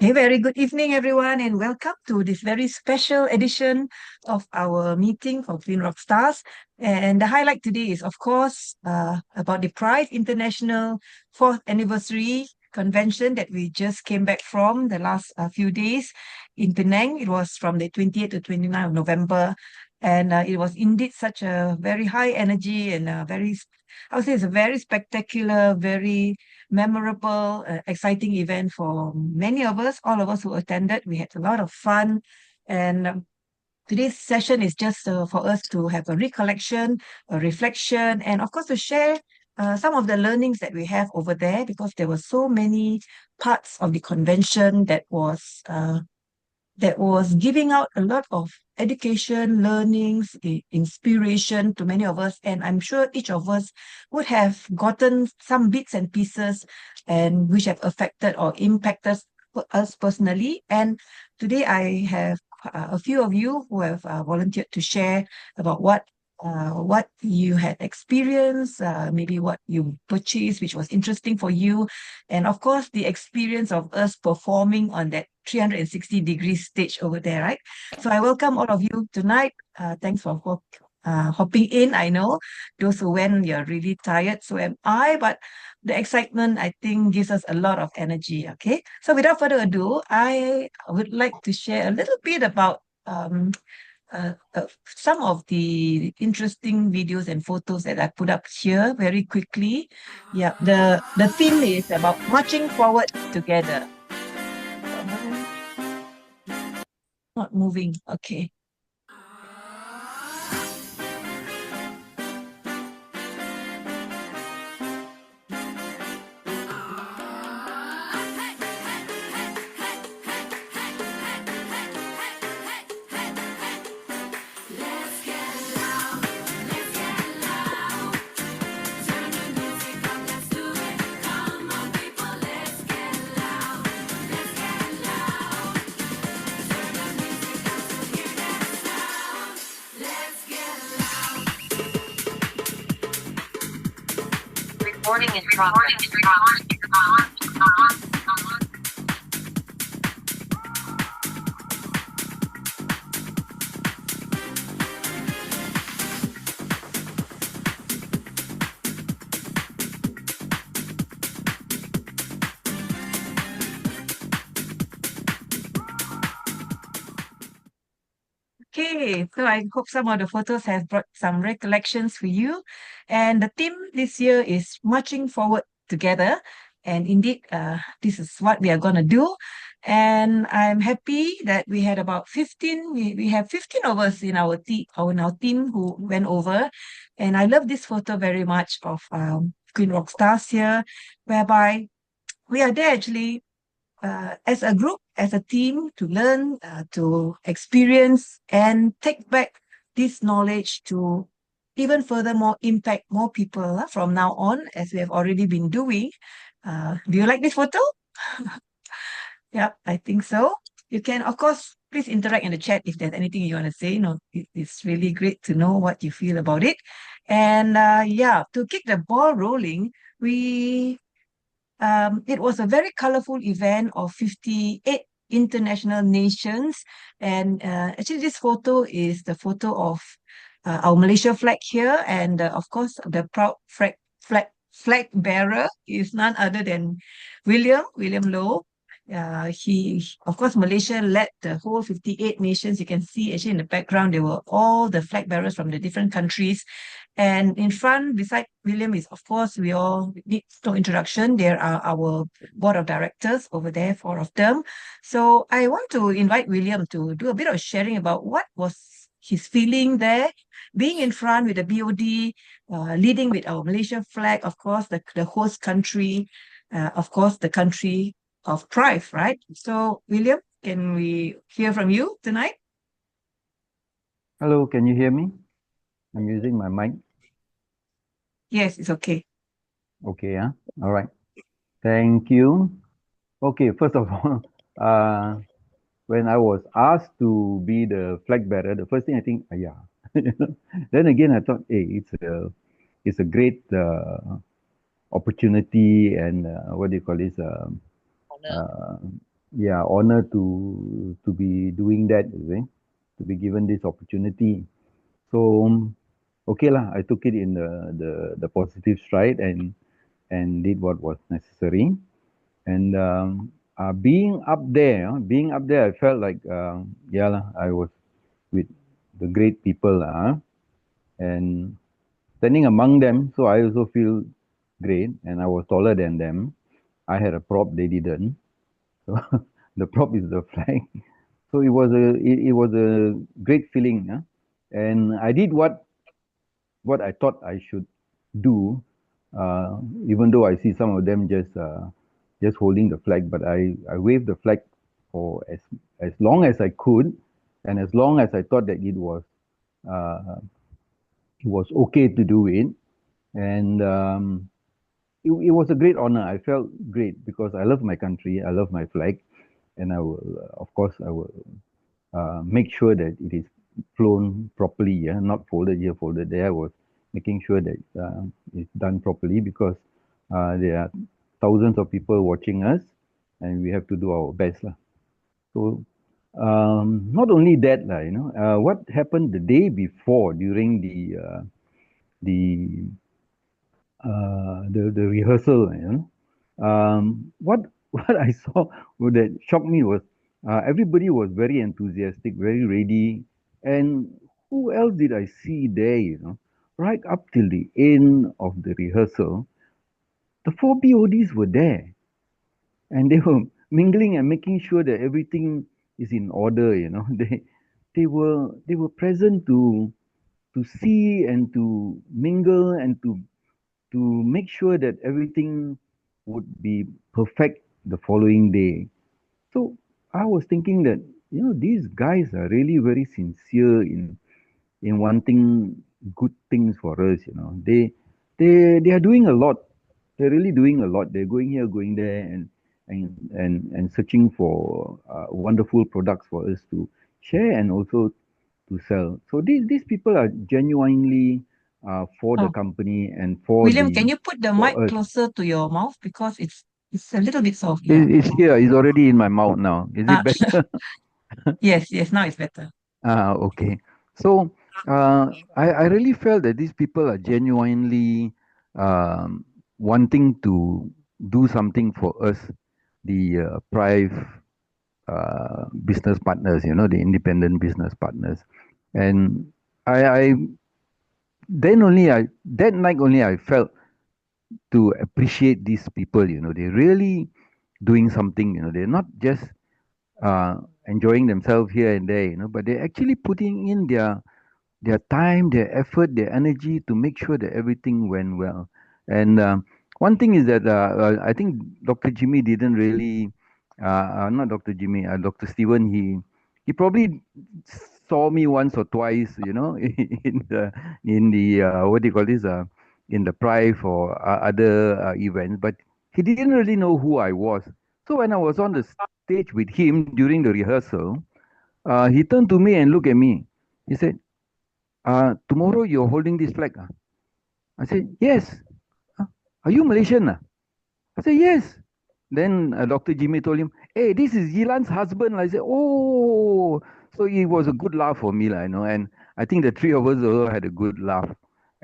A very good evening, everyone, and welcome to this very special edition of our meeting for Clean Rock Stars. And the highlight today is, of course, about the Pride International 4th Anniversary Convention that we just came back from the last few days in Penang. It was from the 28th to 29th of November. And it was indeed such a very high energy and I would say it's a very spectacular, very memorable, exciting event for many of us, all of us who attended. We had a lot of fun. And today's session is just for us to have a recollection, a reflection, and of course to share some of the learnings that we have over there because there were so many parts of the convention that was giving out a lot of education, learnings, inspiration to many of us. And I'm sure each of us would have gotten some bits and pieces and which have affected or impacted us personally. And today I have a few of you who have volunteered to share about what you had experienced, maybe what you purchased, which was interesting for you, and of course, the experience of us performing on that 360-degree stage over there, right? So I welcome all of you tonight. Thanks for hopping in. I know those who went, you're really tired. So am I, but the excitement, I think, gives us a lot of energy. Okay. So without further ado, I would like to share a little bit about some of the interesting videos and photos that I put up here very quickly. Yeah, the theme is about marching forward together. Not moving. Okay. Recording in progress. Okay, so I hope some of the photos have brought some recollections for you. And the theme this year is marching forward together. And indeed, this is what we are going to do. And I'm happy that we had about 15, we have 15 of us in our team who went over. And I love this photo very much of Queen Rock Stars here, whereby we are there actually as a group, as a team, to learn, to experience, and take back this knowledge to even furthermore impact more people from now on, as we have already been doing. Do you like this photo? Yeah, I think so. You can, of course, please interact in the chat if there's anything you want to say. No, it's really great to know what you feel about it. And yeah, to kick the ball rolling, it was a very colorful event of 58 international nations. And actually, this photo is the photo of our Malaysia flag here. And of course, the proud flag bearer is none other than William Lowe. Of course, Malaysia led the whole 58 nations. You can see actually in the background, there were all the flag bearers from the different countries. And in front, beside William, is of course, we all need no introduction. There are our board of directors over there, four of them. So I want to invite William to do a bit of sharing about what was his feeling there, being in front with the BOD, leading with our Malaysian flag, of course, the host country, of course, the country of Thrive, right? So, William, can we hear from you tonight? Hello, can you hear me? I'm using my mic. Yes, it's okay. Okay, yeah. All right. Thank you. Okay, first of all, when I was asked to be the flag bearer, the first thing I think, yeah. Then again, I thought, hey, it's a great opportunity and what do you call this? yeah, honor to be doing that, you see, to be given this opportunity. So okay lah, I took it in the positive stride and did what was necessary. And being up there, I felt like yeah lah, I was with the great people lah, and standing among them. So I also feel great, and I was taller than them. I had a prop, they didn't. So the prop is the flag. So it was a great feeling, huh? And I did what I thought I should do, even though I see some of them just holding the flag, but I waved the flag for as long as I could, and as long as I thought that uh, it was okay to do it, and it was a great honor. I felt great because I love my country, I love my flag, and I will, of course, I will make sure that it is flown properly, yeah, not folded here, folded there. I was making sure that it's done properly because there are thousands of people watching us, and we have to do our best, lah. So not only that, lah, what happened the day before during the the rehearsal, what what I saw that shocked me was everybody was very enthusiastic, very ready, and who else did I see there? Right up till the end of the rehearsal, the four BODs were there, and they were mingling and making sure that everything is in order. They were present to see and to mingle and to make sure that everything would be perfect the following day. So I was thinking that these guys are really very sincere in wanting good things for us. They are doing a lot. They're really doing a lot. They're going here, going there, and searching for wonderful products for us to share and also to sell. So these people are genuinely for the Oh, company and for William, the can you put the mic for us. closer to your mouth because it's a little bit soft. Yeah. It's here. It's already in my mouth now. Is it Ah, better? yes, yes. Now it's better. Okay. So I really felt that these people are genuinely wanting to do something for us, the private business partners, the independent business partners. And I then only I that night only I felt to appreciate these people. They're really doing something. They're not just enjoying themselves here and there. But they're actually putting in their time, their effort, their energy to make sure that everything went well. And one thing is that I think Dr. Jimmy didn't really, not Dr. Jimmy, Dr. Steven, he probably saw me once or twice, in the what do you call this, in the Prive or other events, but he didn't really know who I was. So when I was on the stage with him during the rehearsal, he turned to me and looked at me. He said, tomorrow you're holding this flag. I said, yes. Are you Malaysian? I said, yes. Then Dr. Jimmy told him, hey, this is Yilan's husband. I said, oh. So it was a good laugh for me, and I think the three of us also had a good laugh.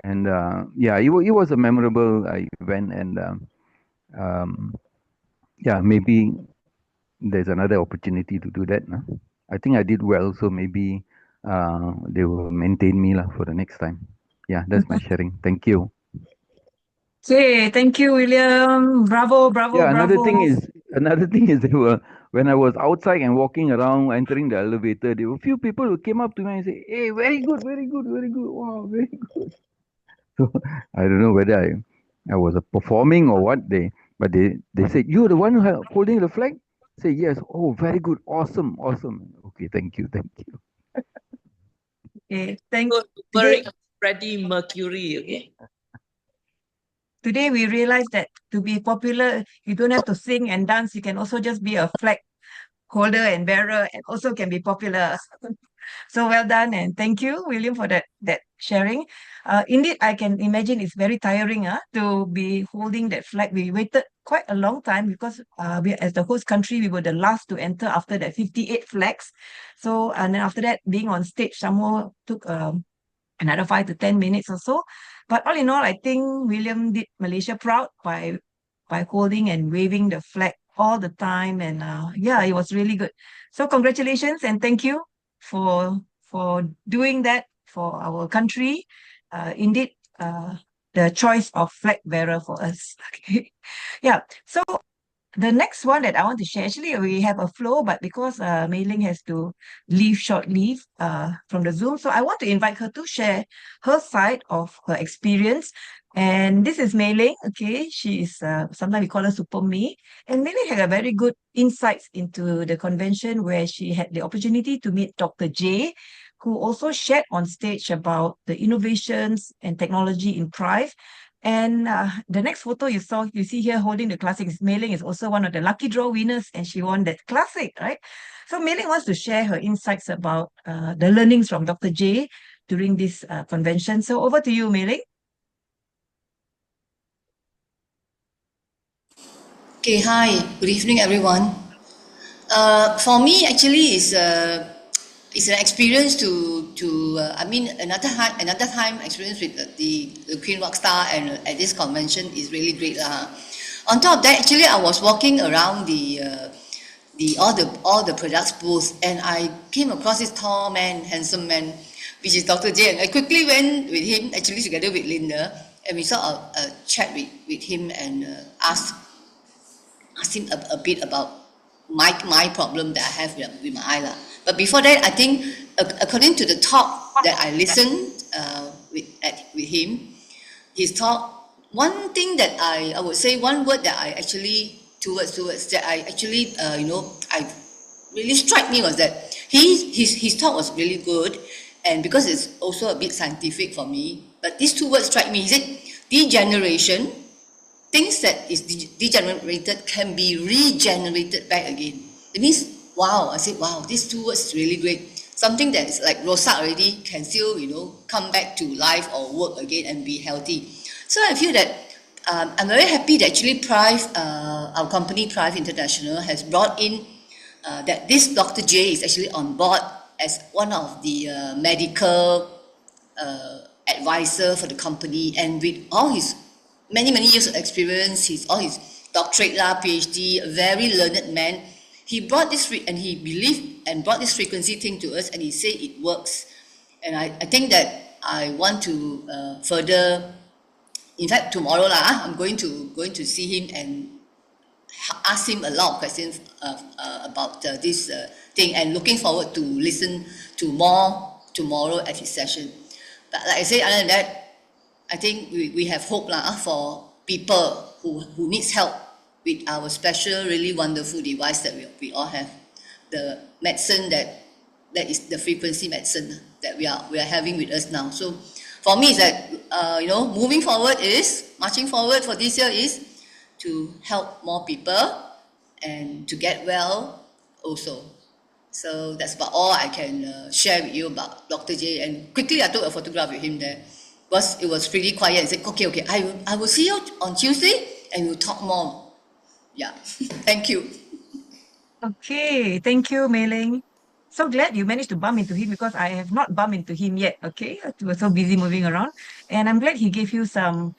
And yeah, it was a memorable event. And yeah, maybe there's another opportunity to do that. I think I did well, so maybe they will maintain me for the next time. Yeah, that's my sharing. Thank you. Okay, thank you, William. Bravo, bravo, Yeah, bravo. another thing is when I was outside and walking around, entering the elevator, there were a few people who came up to me and say, "Hey, very good, very good, very good. Wow, very good." So I don't know whether I was performing or what. They said, "You're the one holding the flag." Say yes. Oh, very good, awesome, awesome. Okay, thank you, thank you. Okay, Referring today. to Freddie Mercury, okay? Today we realized that to be popular, you don't have to sing and dance. You can also just be a flag holder and bearer and also can be popular. So well done, and thank you, William, for that sharing. Indeed, I can imagine it's very tiring to be holding that flag. We waited quite a long time because we, as the host country, we were the last to enter after that 58 flags. So, and then after that, being on stage, some more took another 5 to 10 minutes or so. But all in all, I think William did Malaysia proud by holding and waving the flag all the time, and yeah, it was really good. So congratulations and thank you for doing that for our country. Indeed, the choice of flag bearer for us. Okay, yeah. So the next one that I want to share, actually, we have a flow, but because Mei Ling has to leave shortly from the Zoom, so I want to invite her to share her side of her experience. And this is Mei Ling, okay? She is, sometimes we call her Super Mei. And Mei Ling had a very good insights into the convention where she had the opportunity to meet Dr. J, who also shared on stage about the innovations and technology in Prive. And the next photo you see here holding the classic is Mei Ling is also one of the lucky draw winners, and she won that classic, right? So Mei Ling wants to share her insights about the learnings from Dr. J during this convention. So over to you, Mei Ling. Okay, hi, good evening, everyone. For me, actually, it's an experience I mean, another time experience with the Queen Rockstar and at this convention is really great. On top of that, actually, I was walking around all the products booth, and I came across this tall man, handsome man, which is Dr. J. And I quickly went with him, actually together with Linda, and we sort of chat with him and asked him a bit about my problem that I have with my eye lah. But before that, I think according to the talk that I listened with him, his talk, one thing that I would say, one word that I actually towards that I actually I really struck me was that his talk was really good, and because it's also a bit scientific for me, but these two words strike me. He said degeneration, things that is degenerated can be regenerated back again. It means, wow, I said, wow, these two words is really great. Something that is like rosak already can still, come back to life or work again and be healthy. So I feel that I'm very happy that actually Prive, our company Prive International has brought in that this Dr. J is actually on board as one of the medical advisor for the company, and with all his many years of experience, all his doctorate lah, PhD, a very learned man. He brought this and he believed and brought this frequency thing to us, and he said it works. And I think that I want to further. In fact, tomorrow lah, I'm going to see him and ask him a lot of questions about this thing, and looking forward to listen to more tomorrow at his session. But like I say, other than that, I think we have hope lah for people who needs help with our special, really wonderful device that we all have, the medicine that is the frequency medicine that we are having with us now. So for me, it's that moving forward marching forward for this year is to help more people and to get well also. So that's about all I can share with you about Dr. J. And quickly, I took a photograph with him there. Because it was pretty quiet. I said, okay, I will see you on Tuesday and we'll talk more. Yeah, thank you. Okay, thank you, Mei Ling. So glad you managed to bump into him because I have not bumped into him yet. Okay, I was so busy moving around, and I'm glad he gave you some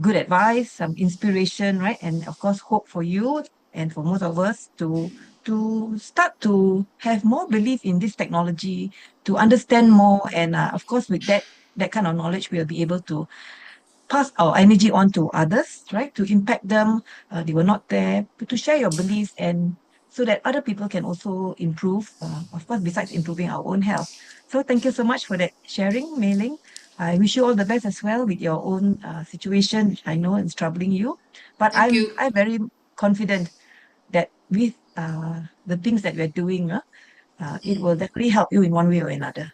good advice, some inspiration, right? And of course, hope for you and for most of us to start to have more belief in this technology, to understand more, and of course, with that kind of knowledge, we'll be able to pass our energy on to others, right? To impact them. They were not there, but to share your beliefs and so that other people can also improve, of course, besides improving our own health. So thank you so much for that sharing, Mei Ling. I wish you all the best as well with your own situation, which I know is troubling you. But Thank you. I'm very confident that with the things that we're doing, it will definitely help you in one way or another.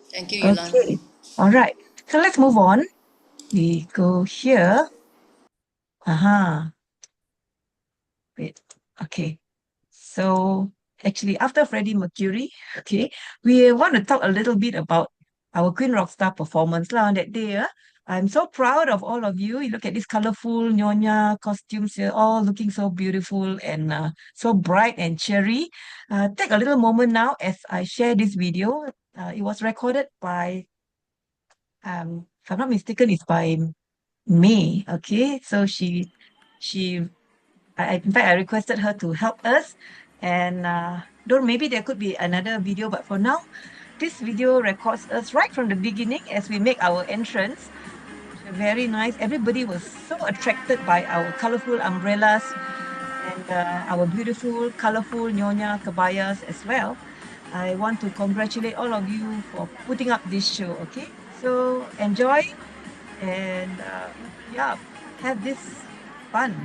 Thank you, Yulan. Okay. All right. So let's move on. We go here. Wait. Okay. So actually, after Freddie Mercury, okay, we want to talk a little bit about our Queen Rockstar performance lah on that day. I'm so proud of all of you. You look at these colorful Nyonya costumes here, all looking so beautiful and so bright and cheery. Take a little moment now as I share this video. It was recorded by, if I'm not mistaken, it's by May. Okay, so in fact, I requested her to help us, and don't maybe there could be another video, but for now, this video records us right from the beginning as we make our entrance. Very nice. Everybody was so attracted by our colorful umbrellas and our beautiful, colorful Nyonya Kebayas as well. I want to congratulate all of you for putting up this show, okay? So enjoy and yeah, have this fun.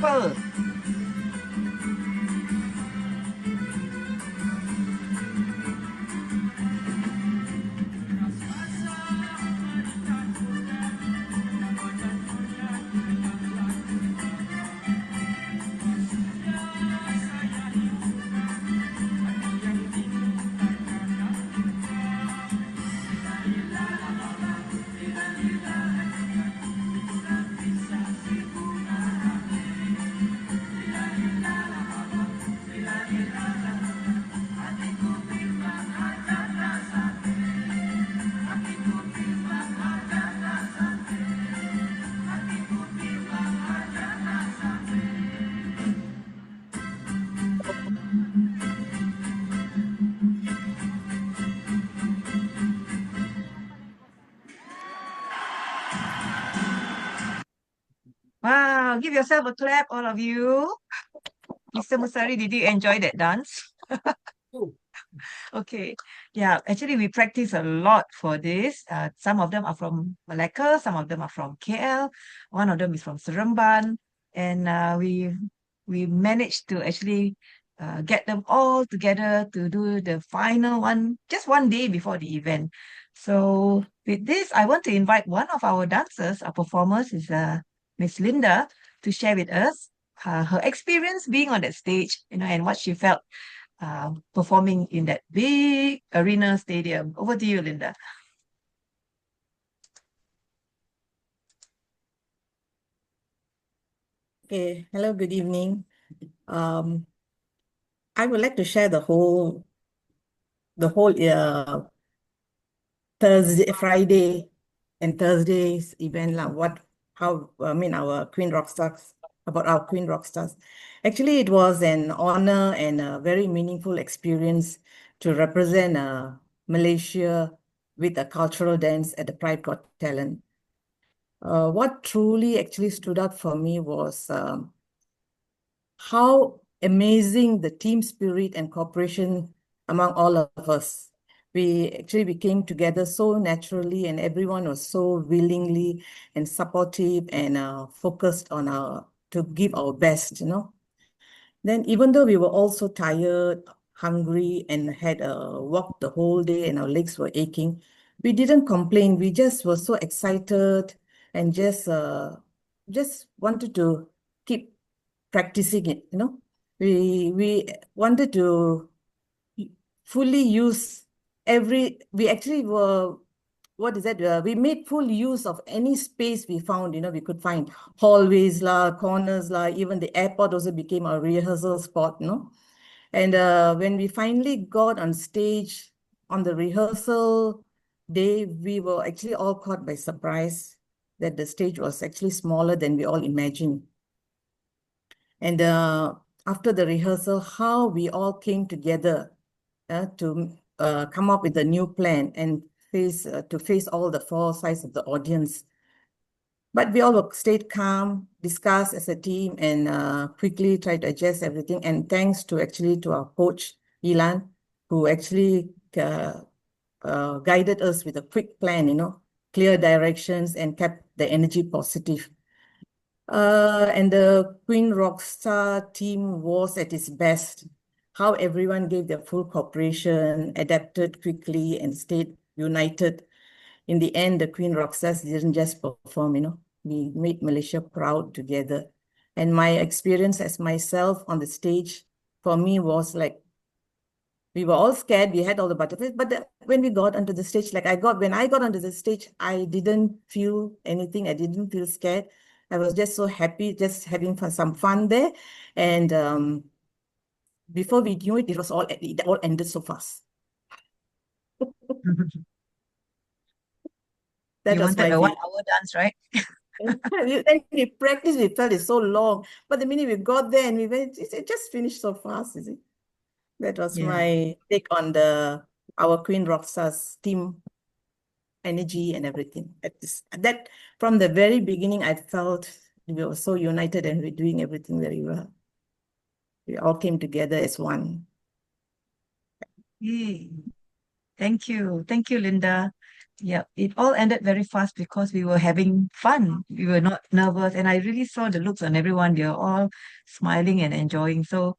Pearl. Wow, give yourself a clap, all of you. Mr. Musari, did you enjoy that dance? Okay, yeah, actually we practice a lot for this. Some of them are from Malacca, some of them are from KL, one of them is from Seremban, and we managed to actually get them all together to do the final one, just one day before the event. So with this, I want to invite one of our dancers, our performers, is Miss Linda, to share with us her experience being on that stage, and what she felt performing in that big arena stadium. Over to you, Linda. Okay, hello, good evening. I would like to share the whole Friday and Thursday's event lah. Our Queen Rockstars, about our Queen Rockstars. Actually, it was an honor and a very meaningful experience to represent Malaysia with a cultural dance at the Pride Got Talent. What truly actually stood out for me was how amazing the team spirit and cooperation among all of us. We came together so naturally, and everyone was so willingly and supportive and focused on to give our best, Then even though we were all so tired, hungry, and had walked the whole day and our legs were aching, we didn't complain. We just were so excited and just wanted to keep practicing it, We wanted to fully use we actually were, what is that? We made full use of any space we found, we could find hallways lah, corners lah, even the airport also became a rehearsal spot, And when we finally got on stage on the rehearsal day, we were actually all caught by surprise that the stage was actually smaller than we all imagined. And after the rehearsal, how we all came together to come up with a new plan and to face all the four sides of the audience. But we all stayed calm, discussed as a team, and quickly tried to adjust everything. And thanks to our coach, Ilan, who actually guided us with a quick plan, clear directions, and kept the energy positive. And the Queen Rockstar team was at its best. How everyone gave their full cooperation, adapted quickly, and stayed united. In the end, the Queen Rockstars didn't just perform, We made Malaysia proud together. And my experience as myself on the stage, for me, was like, we were all scared. We had all the butterflies, but when we got onto the stage, when I got onto the stage, I didn't feel anything. I didn't feel scared. I was just so happy, just having some fun there. And before we knew it, it all ended so fast. That You was wanted my a view. 1 hour dance, right? And we practiced, we felt it's so long. But the minute we got there and we went, it just finished so fast, is it? That was Yeah. my take on our Queen Rockstars team energy and everything. That from the very beginning, I felt we were so united and we're doing everything very well. We all came together as one. Yay. Thank you. Thank you, Linda. Yeah, it all ended very fast because we were having fun. We were not nervous, and I really saw the looks on everyone. They're all smiling and enjoying. So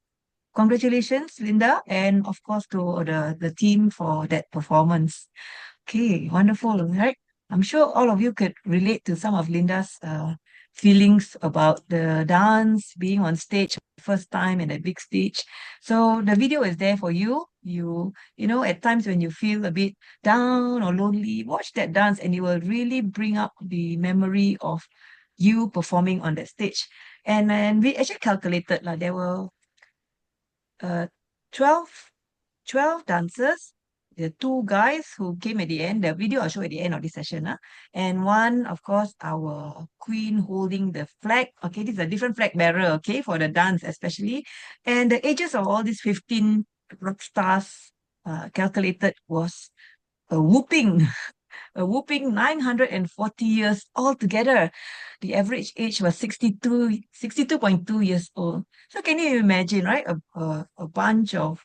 congratulations, Linda, and of course to the team for that performance. Okay, wonderful, right? I'm sure all of you could relate to some of Linda's feelings about the dance, being on stage first time in a big stage. So the video is there for you. At times when you feel a bit down or lonely, watch that dance and it will really bring up the memory of you performing on that stage. And we actually calculated there were uh, 12 dancers. The two guys who came at the end, the video I'll show at the end of this session. And one, of course, our queen holding the flag. Okay, this is a different flag bearer, okay, for the dance especially. And the ages of all these 15 rock stars calculated was a whooping a whooping 940 years altogether. The average age was 62.2 years old. So can you imagine, right? A bunch of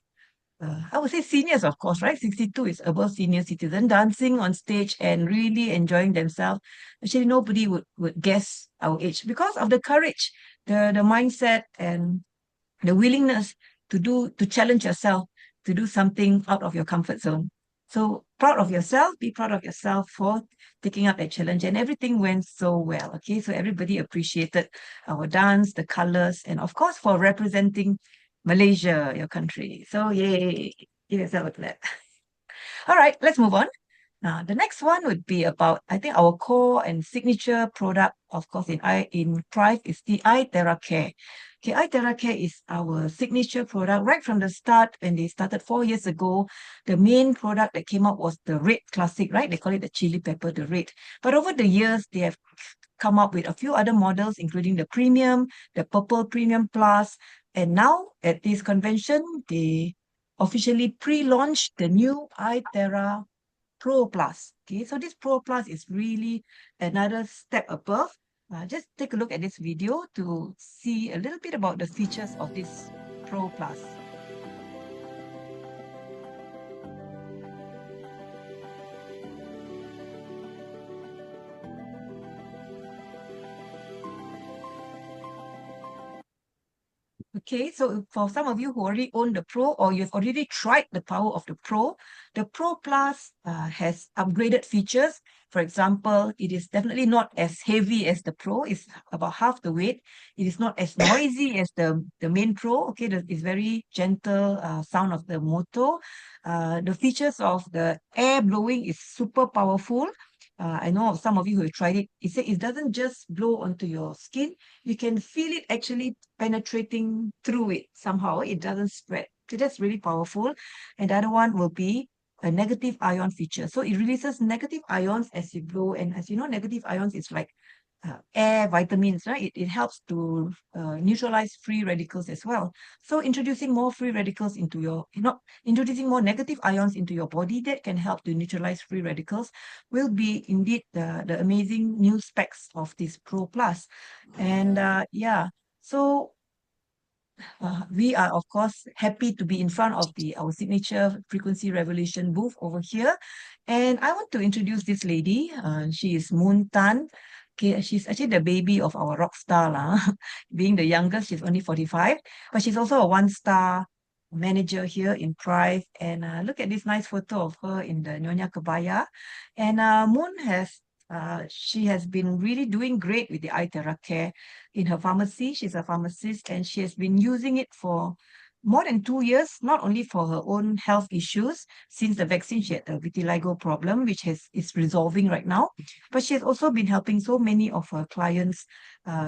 I would say seniors, of course, right? 62 is above senior citizen, dancing on stage and really enjoying themselves. Actually, nobody would guess our age because of the courage, the mindset, and the willingness to challenge yourself, to do something out of your comfort zone. So proud of yourself. Be proud of yourself for taking up that challenge, and everything went so well. Okay, so everybody appreciated our dance, the colors, and of course for representing Malaysia, your country. So yay, give yourself a clap. All right, let's move on. Now, the next one would be about, I think, our core and signature product, of course, in Prive is the iTerra Care. Okay, iTerra Care is our signature product right from the start. When they started 4 years ago, the main product that came up was the Red Classic, right? They call it the chili pepper, the red. But over the years, they have come up with a few other models, including the Premium, the Purple Premium Plus. And now at this convention, they officially pre-launched the new iTerra Pro Plus. Okay, so this Pro Plus is really another step above. Just take a look at this video to see a little bit about the features of this Pro Plus. Okay, so for some of you who already own the Pro or you've already tried the power of the Pro Plus has upgraded features. For example, it is definitely not as heavy as the Pro. It's about half the weight. It is not as noisy as the main Pro. Okay, it's very gentle sound of the motor. The features of the air blowing is super powerful. I know of some of you who have tried it. It said it doesn't just blow onto your skin. You can feel it actually penetrating through it somehow. It doesn't spread. So that's really powerful. And the other one will be a negative ion feature. So it releases negative ions as you blow. And as you know, negative ions is like air, vitamins, right? It helps to neutralize free radicals as well. So introducing more free radicals into your, introducing more negative ions into your body that can help to neutralize free radicals will be indeed the amazing new specs of this Pro Plus. And yeah, so we are, of course, happy to be in front of our signature Frequency Revolution booth over here. And I want to introduce this lady. She is Moon Tan. Okay, she's actually the baby of our rock star. Being the youngest, she's only 45. But she's also a one-star manager here in Prive. And look at this nice photo of her in the Nyonya Kebaya. And Moon she has been really doing great with the iTerra Care in her pharmacy. She's a pharmacist and she has been using it for more than 2 years, not only for her own health issues, since the vaccine she had a vitiligo problem, which is resolving right now, but she has also been helping so many of her clients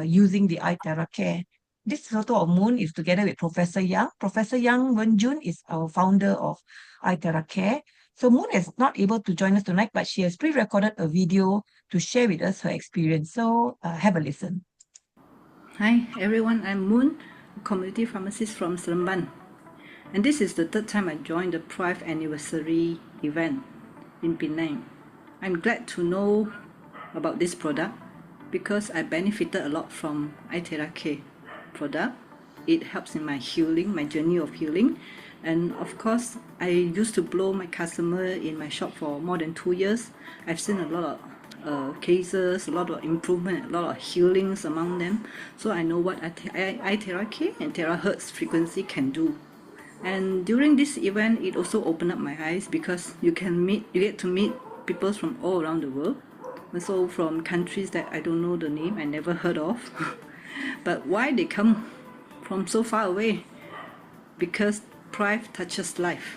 using the iTerra Care. This photo of Moon is together with Professor Yang. Professor Yang Wenjun is our founder of iTerra Care. So Moon is not able to join us tonight, but she has pre-recorded a video to share with us her experience. So have a listen. Hi everyone, I'm Moon, a community pharmacist from Seremban. And this is the third time I joined the Prive anniversary event in Penang. I'm glad to know about this product because I benefited a lot from iTerra Care product. It helps in my healing, my journey of healing. And of course, I used to blow my customer in my shop for more than 2 years. I've seen a lot of cases, a lot of improvement, a lot of healings among them. So I know what iTerra Care and terahertz frequency can do. And during this event, it also opened up my eyes because you get to meet people from all around the world. So from countries that I don't know the name, I never heard of. But why they come from so far away? Because Prive touches life.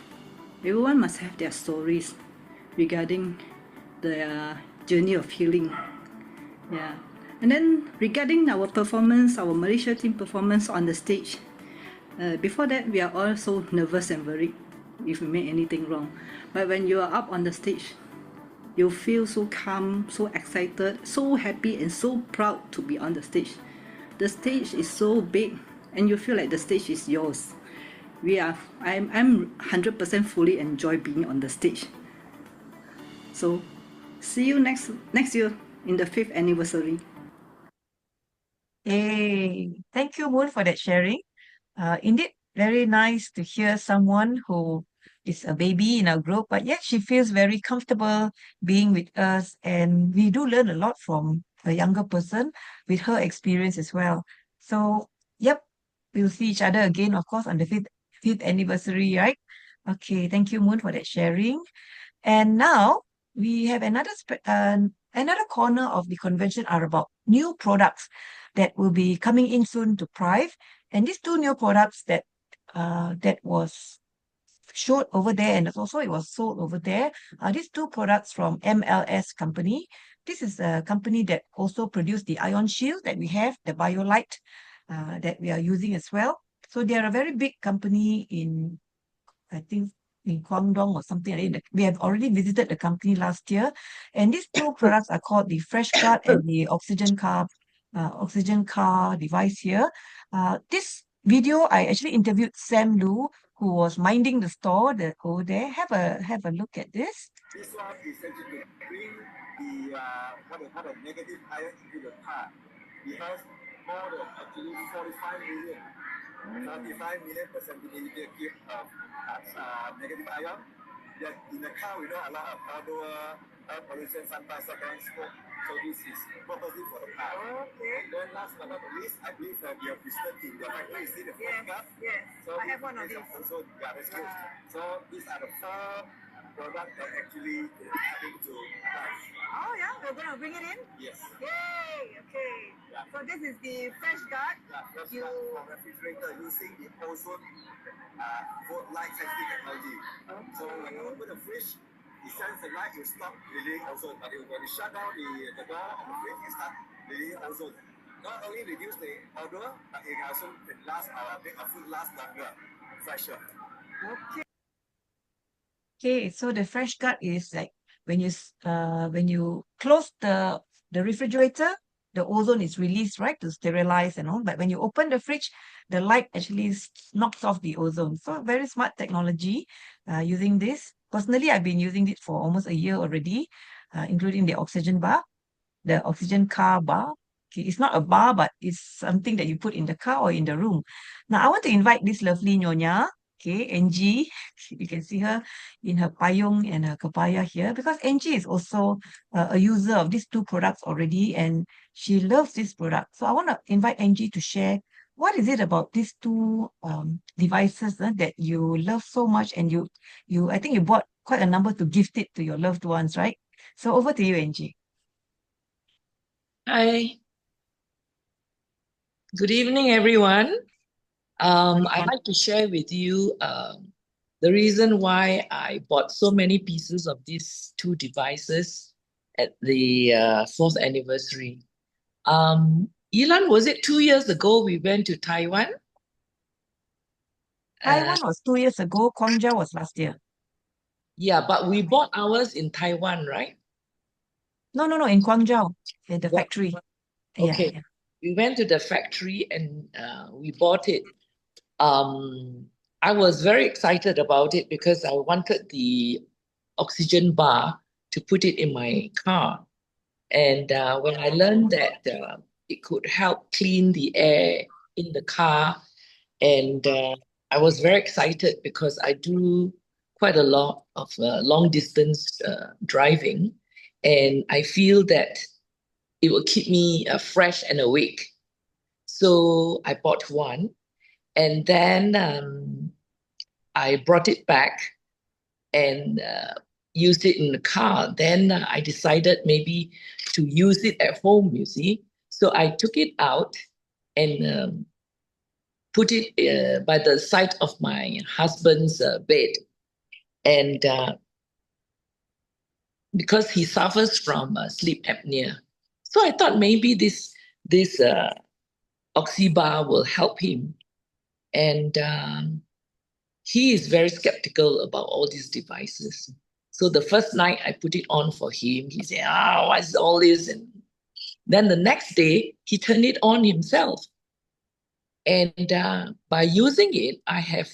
Everyone must have their stories regarding their journey of healing. Yeah. And then regarding our performance, our Malaysia team performance on the stage, before that we are all so nervous and worried if we make anything wrong. But when you are up on the stage, you feel so calm, so excited, so happy and so proud to be on the stage. The stage is so big and you feel like the stage is yours. I'm 100% fully enjoy being on the stage. So see you next year in the 5th anniversary. Hey, thank you, Moon, for that sharing. Indeed, very nice to hear someone who is a baby in our group, but yet she feels very comfortable being with us. And we do learn a lot from a younger person with her experience as well. So, yep, we'll see each other again, of course, on the 5th anniversary, right? Okay, thank you, Moon, for that sharing. And now we have another corner of the convention are about new products that will be coming in soon to Prive. And these two new products that was showed over there and also it was sold over there are these two products from MLS company. This is a company that also produced the Ion Shield that we have, the BioLite that we are using as well. So they are a very big company in, I think, in Guangdong or something like that. We have already visited the company last year, and these two products are called the FreshGuard and the oxygen car device here. This video, I actually interviewed Sam Lu, who was minding the store over there. Have a look at this. This one is actually to bring the what they call the negative ion into the car. It has more than actually 45 million per centimeter cube of negative ion. That in the car we don't allow outdoor air pollution, sometimes second smoke. So this is purposely for the car. Okay. And then last but not least, I believe that you have visited in the factory. You see the front car? Yes. So I have one of these. Also, yeah, that's good. So these are the 4 products that actually coming to life. Oh yeah, we're gonna bring it in? Yes. Yay! Okay. Yeah. So this is the FreshGuard. Yeah, FreshGuard for refrigerator using the ozone light sensitive technology. Okay. So when you open the fridge, it sends the light, you stop releasing ozone. But when you shut down the door of the fridge, it starts releasing ozone. Not only reduce the odor, but it also make our food last longer, fresher. Okay. Okay, so the FreshGuard is like when you close the refrigerator, the ozone is released, right, to sterilize and all. But when you open the fridge, the light actually knocks off the ozone. So very smart technology using this. Personally, I've been using it for almost a year already, including the oxygen bar, the oxygen car bar. Okay, it's not a bar, but it's something that you put in the car or in the room. Now, I want to invite this lovely Nyonya, okay, Angie. You can see her in her payung and her kebaya here because Angie is also a user of these two products already and she loves this product. So I want to invite Angie to share what is it about these two devices that you love so much and I think you bought quite a number to gift it to your loved ones, right? So over to you, Angie. Hi. Good evening, everyone. I'd like to share with you the reason why I bought so many pieces of these two devices at the 4th anniversary. Ilan, was it 2 years ago we went to Taiwan? Taiwan was 2 years ago. Guangzhou was last year. Yeah, but we bought ours in Taiwan, right? No, in Guangzhou, at the factory. Okay. Yeah. We went to the factory and we bought it. I was very excited about it because I wanted the oxygen bar to put it in my car. And when I learned that it could help clean the air in the car, and I was very excited because I do quite a lot of long distance driving, and I feel that it will keep me fresh and awake. So I bought one, and then I brought it back and used it in the car. Then I decided maybe to use it at home, you see. So I took it out and put it by the side of my husband's bed. And because he suffers from sleep apnea. So I thought maybe this Oxybar will help him. And he is very skeptical about all these devices. So the first night I put it on for him, he said, what's all this? And then the next day, he turned it on himself. And by using it, I have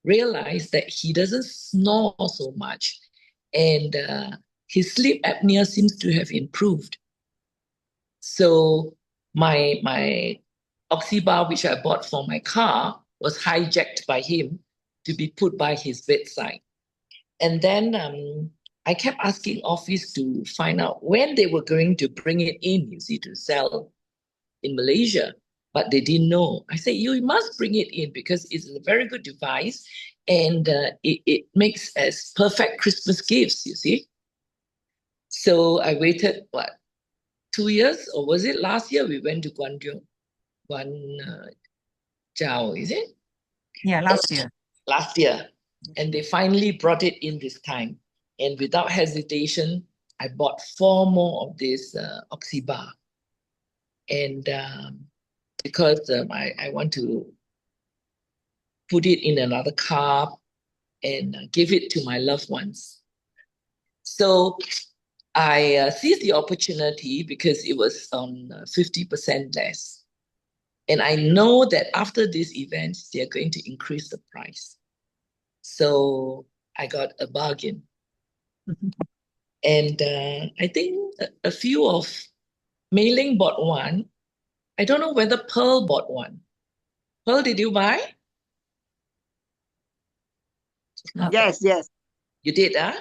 realized that he doesn't snore so much. And his sleep apnea seems to have improved. So my Oxybar, which I bought for my car, was hijacked by him to be put by his bedside. And then I kept asking office to find out when they were going to bring it in, you see, to sell in Malaysia. But they didn't know. I said, you must bring it in because it's a very good device and it makes as perfect Christmas gifts, you see. So I waited, 2 years, or was it last year we went to Guangzhou? Guangzhou, is it? Yeah, last year. Last year. And they finally brought it in this time. And without hesitation, I bought 4 more of this Oxybar. And because I want to put it in another cup and give it to my loved ones. So I seized the opportunity because it was on 50% less. And I know that after this event, they're going to increase the price. So I got a bargain. And I think a few of Mei Ling bought one. I don't know whether Pearl bought one. Pearl, did you buy? Yes, yes. You did, huh?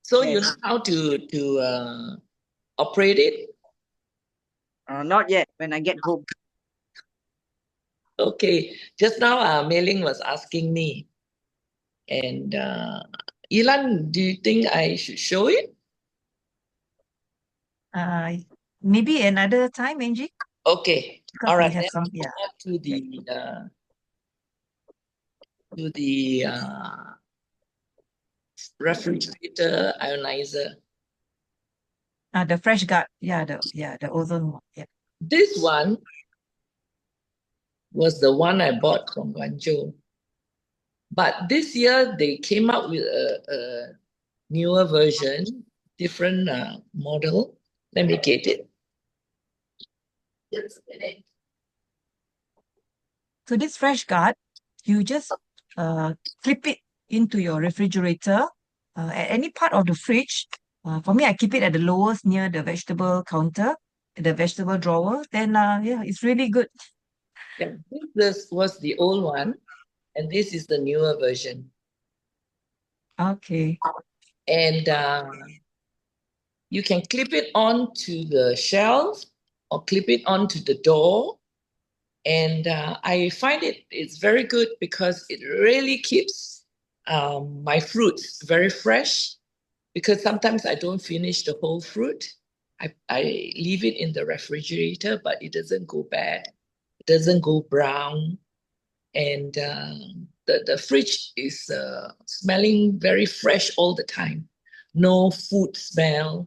So you Yes. know how to operate it? Not yet. When I get home. Okay. Just now, Mei Ling was asking me. And Ilan, do you think I should show it? Maybe another time, Angie, Okay. because All we right. have Then some, go yeah. back to the refrigerator ionizer. The Fresh Guard, the ozone one. Yeah. This one was the one I bought from Guangzhou. But this year they came out with a newer version, different model. Let me get it. Just a minute. So this Fresh Guard, you just clip it into your refrigerator at any part of the fridge. For me, I keep it at the lowest near the vegetable counter, the vegetable drawer. Then yeah, it's really good. Yeah, this was the old one, and this is the newer version. Okay. And you can clip it onto the shelf or clip it onto the door. And I find it's very good because it really keeps my fruits very fresh, because sometimes I don't finish the whole fruit. I leave it in the refrigerator, but it doesn't go bad. It doesn't go brown. And the fridge is smelling very fresh all the time. No food smell.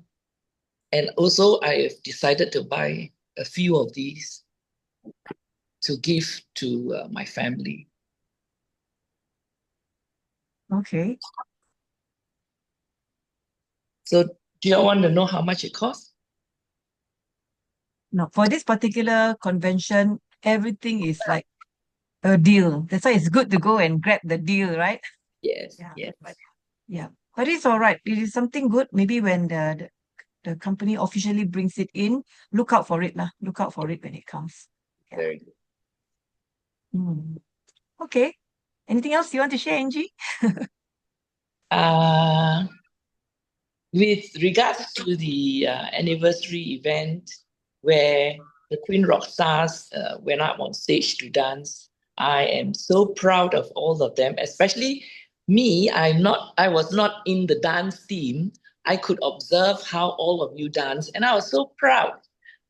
And also I have decided to buy a few of these to give to my family. Okay. So do you want to know how much it costs? No, for this particular convention, everything is like a deal. That's why it's good to go and grab the deal, right? Yes, Yeah. yes. Yeah. But it's all right. It is something good. Maybe when the company officially brings it in, look out for it lah. Look out for it when it comes. Yeah. Very good. Okay. Anything else you want to share, Angie? With regards to the anniversary event where the Queen Rock Stars went up on stage to dance, I am so proud of all of them, especially me. I was not in the dance team. I could observe how all of you dance, and I was so proud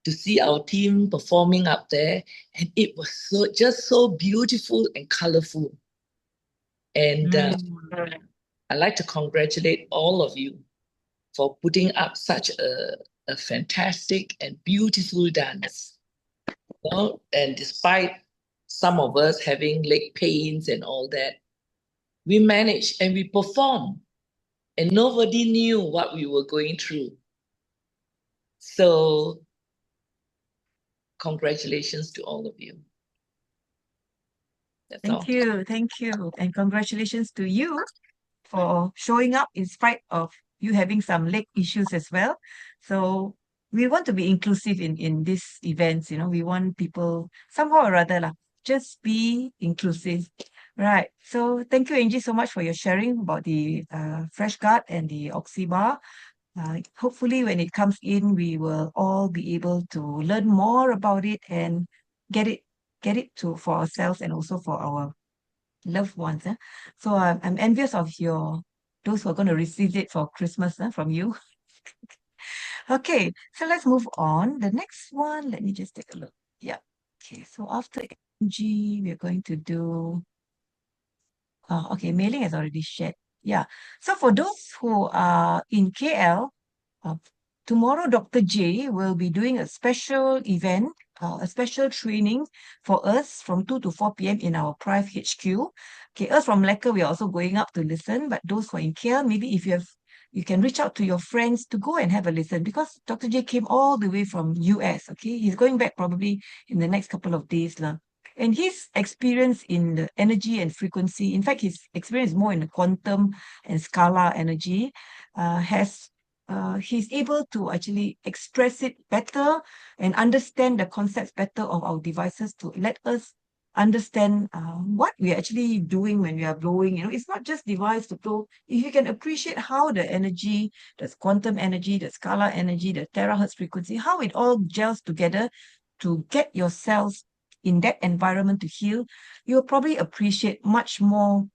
to see our team performing up there, and it was just so beautiful and colorful. And I'd like to congratulate all of you for putting up such a fantastic and beautiful dance. You know? And despite some of us having leg pains and all that, we managed and we performed, and nobody knew what we were going through. So congratulations to all of you. That's all. Thank you. And congratulations to you for showing up in spite of you having some leg issues as well. So we want to be inclusive in these events, we want people somehow or other just be inclusive. Right. So thank you, Angie, so much for your sharing about the Fresh Guard and the Oxybar. Hopefully when it comes in, we will all be able to learn more about it and get it for ourselves and also for our loved ones. So I'm envious of those who are going to receive it for Christmas from you. Okay, so let's move on. The next one, let me just take a look. Yeah. Okay, so after MG, we're going to do, okay, mailing has already shared. Yeah. So for those who are in KL, tomorrow Dr. J will be doing a special event, a special training for us from 2 to 4 p.m. in our Prive HQ. Okay, us from Malacca, we are also going up to listen, but those who are in KL, maybe if you can reach out to your friends to go and have a listen, because Dr. J came all the way from US, okay? He's going back probably in the next couple of days. And his experience in the energy and frequency, in fact, his experience more in the quantum and scalar energy, he's able to actually express it better and understand the concepts better of our devices to let us understand what we're actually doing when we are blowing. It's not just device to blow. If you can appreciate how the energy, the quantum energy, the scalar energy, the terahertz frequency, how it all gels together to get your cells in that environment to heal, you'll probably appreciate much more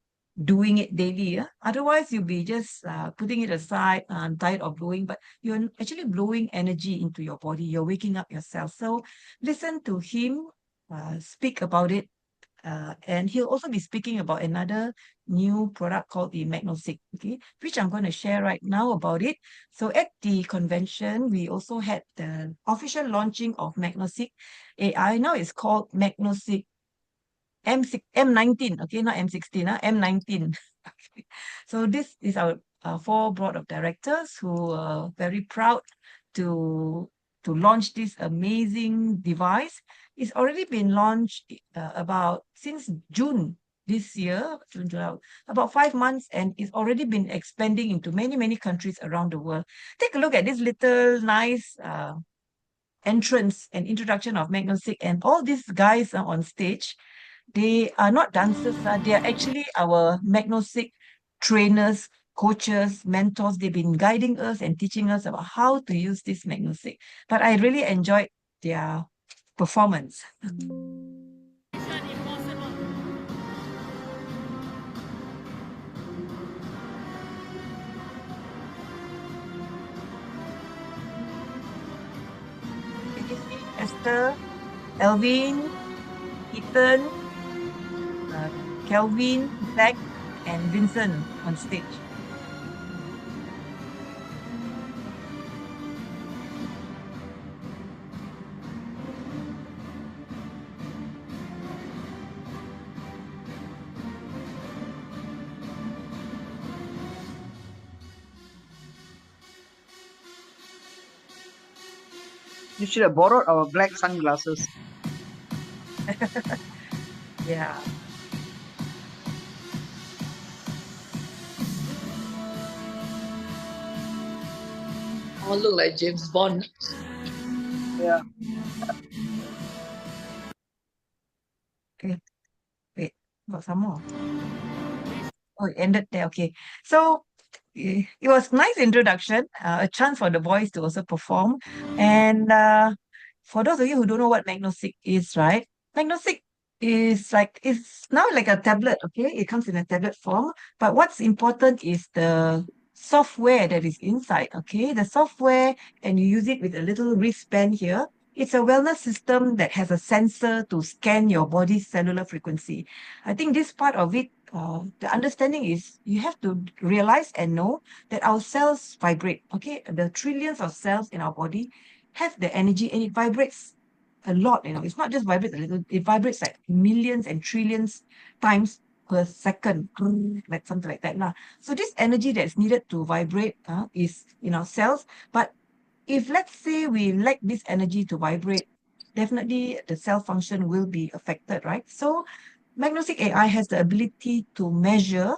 doing it daily. Otherwise, you'll be just putting it aside, tired of blowing, but you're actually blowing energy into your body. You're waking up yourself. So listen to him speak about it. And he'll also be speaking about another new product called the MagnoSig, okay, which I'm going to share right now about it. So at the convention, we also had the official launching of MagnoSig AI. Now it's called MagnoSig M19, okay, not M16, M19. So this is our four board of directors who are very proud to launch this amazing device. It's already been launched since June this year, June, July, about 5 months, and it's already been expanding into many, many countries around the world. Take a look at this little nice entrance and introduction of MagnoSig, and all these guys are on stage. They are not dancers. They are actually our MagnoSig trainers, coaches, mentors. They've been guiding us and teaching us about how to use this MagnoSig. But I really enjoyed their performance. Esther, Elvin, Ethan, Kelvin, Zach, and Vincent on stage. You should have borrowed our black sunglasses. Yeah. All look like James Bond. Yeah. Okay. Wait, got some more. Oh, it ended there. Okay. So it was nice introduction, a chance for the boys to also perform. And for those of you who don't know what MagnoSig is, right? MagnoSig is it's now like a tablet, okay? It comes in a tablet form. But what's important is the software that is inside, okay? The software, and you use it with a little wristband here. It's a wellness system that has a sensor to scan your body's cellular frequency. I think this part of it, the understanding is you have to realize and know that our cells vibrate, okay? The trillions of cells in our body have the energy, and it vibrates a lot, It's not just vibrates a little, it vibrates like millions and trillions times per second, like something like that. So this energy that's needed to vibrate is in our cells. But if let's say we lack this energy to vibrate, definitely the cell function will be affected, right? So MagnoSig AI has the ability to measure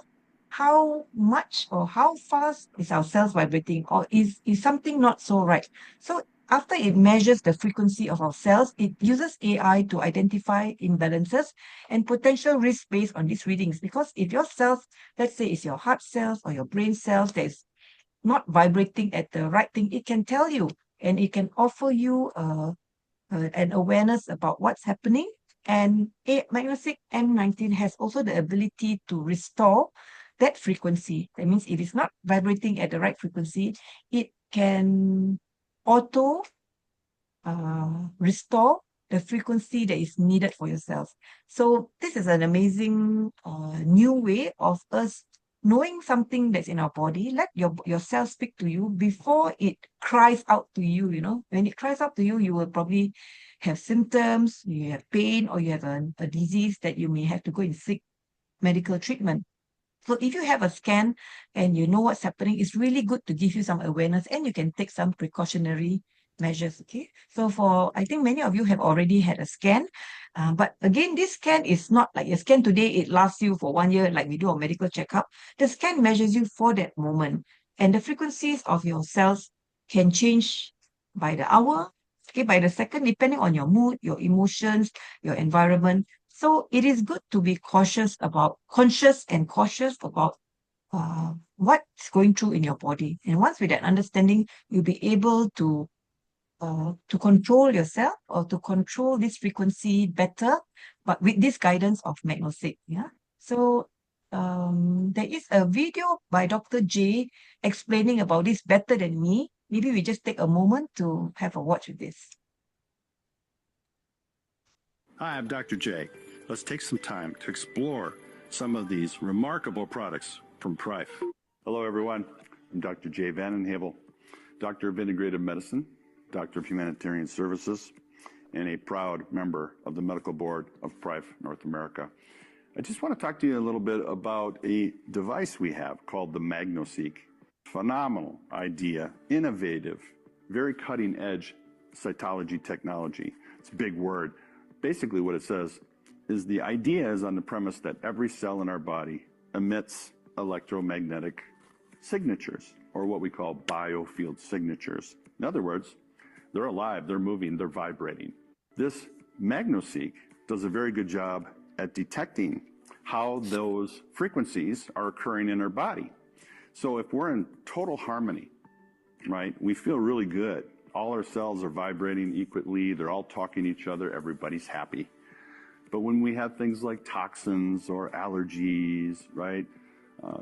how much or how fast is our cells vibrating, or is something not so right. So after it measures the frequency of our cells, it uses AI to identify imbalances and potential risks based on these readings. Because if your cells, let's say it's your heart cells or your brain cells that's not vibrating at the right thing, it can tell you, and it can offer you an awareness about what's happening And Magnosic M19 has also the ability to restore that frequency. That means if it's not vibrating at the right frequency, it can auto restore the frequency that is needed for yourself. So this is an amazing new way of us knowing something that's in our body. Let your cells speak to you before it cries out to you, you know. When it cries out to you, you will probably have symptoms, you have pain, or you have a disease that you may have to go and seek medical treatment. So if you have a scan and you know what's happening, it's really good to give you some awareness, and you can take some precautionary measures, okay? So I think many of you have already had a scan, but again, this scan is not like a scan today, it lasts you for 1 year, like we do a medical checkup. The scan measures you for that moment, and the frequencies of your cells can change by the hour, okay, by the second, depending on your mood, your emotions, your environment. So it is good to be conscious and cautious about what's going through in your body. And once with that understanding, you'll be able to control yourself or to control this frequency better, but with this guidance of Magnosic. Yeah. So there is a video by Dr. J explaining about this better than me. Maybe we just take a moment to have a watch with this. Hi, I'm Dr. J. Let's take some time to explore some of these remarkable products from Prife. Hello, everyone. I'm Dr. Jay Vandenheuvel, Doctor of Integrative Medicine, Doctor of Humanitarian Services, and a proud member of the Medical Board of Prife North America. I just want to talk to you a little bit about a device we have called the Magnosic. Phenomenal idea, innovative, very cutting edge cytology technology. It's a big word. Basically what it says is the idea is on the premise that every cell in our body emits electromagnetic signatures, or what we call biofield signatures. In other words, they're alive, they're moving, they're vibrating. This Magnosic does a very good job at detecting how those frequencies are occurring in our body. So if we're in total harmony, right, we feel really good. All our cells are vibrating equally, they're all talking to each other, everybody's happy. But when we have things like toxins or allergies, right,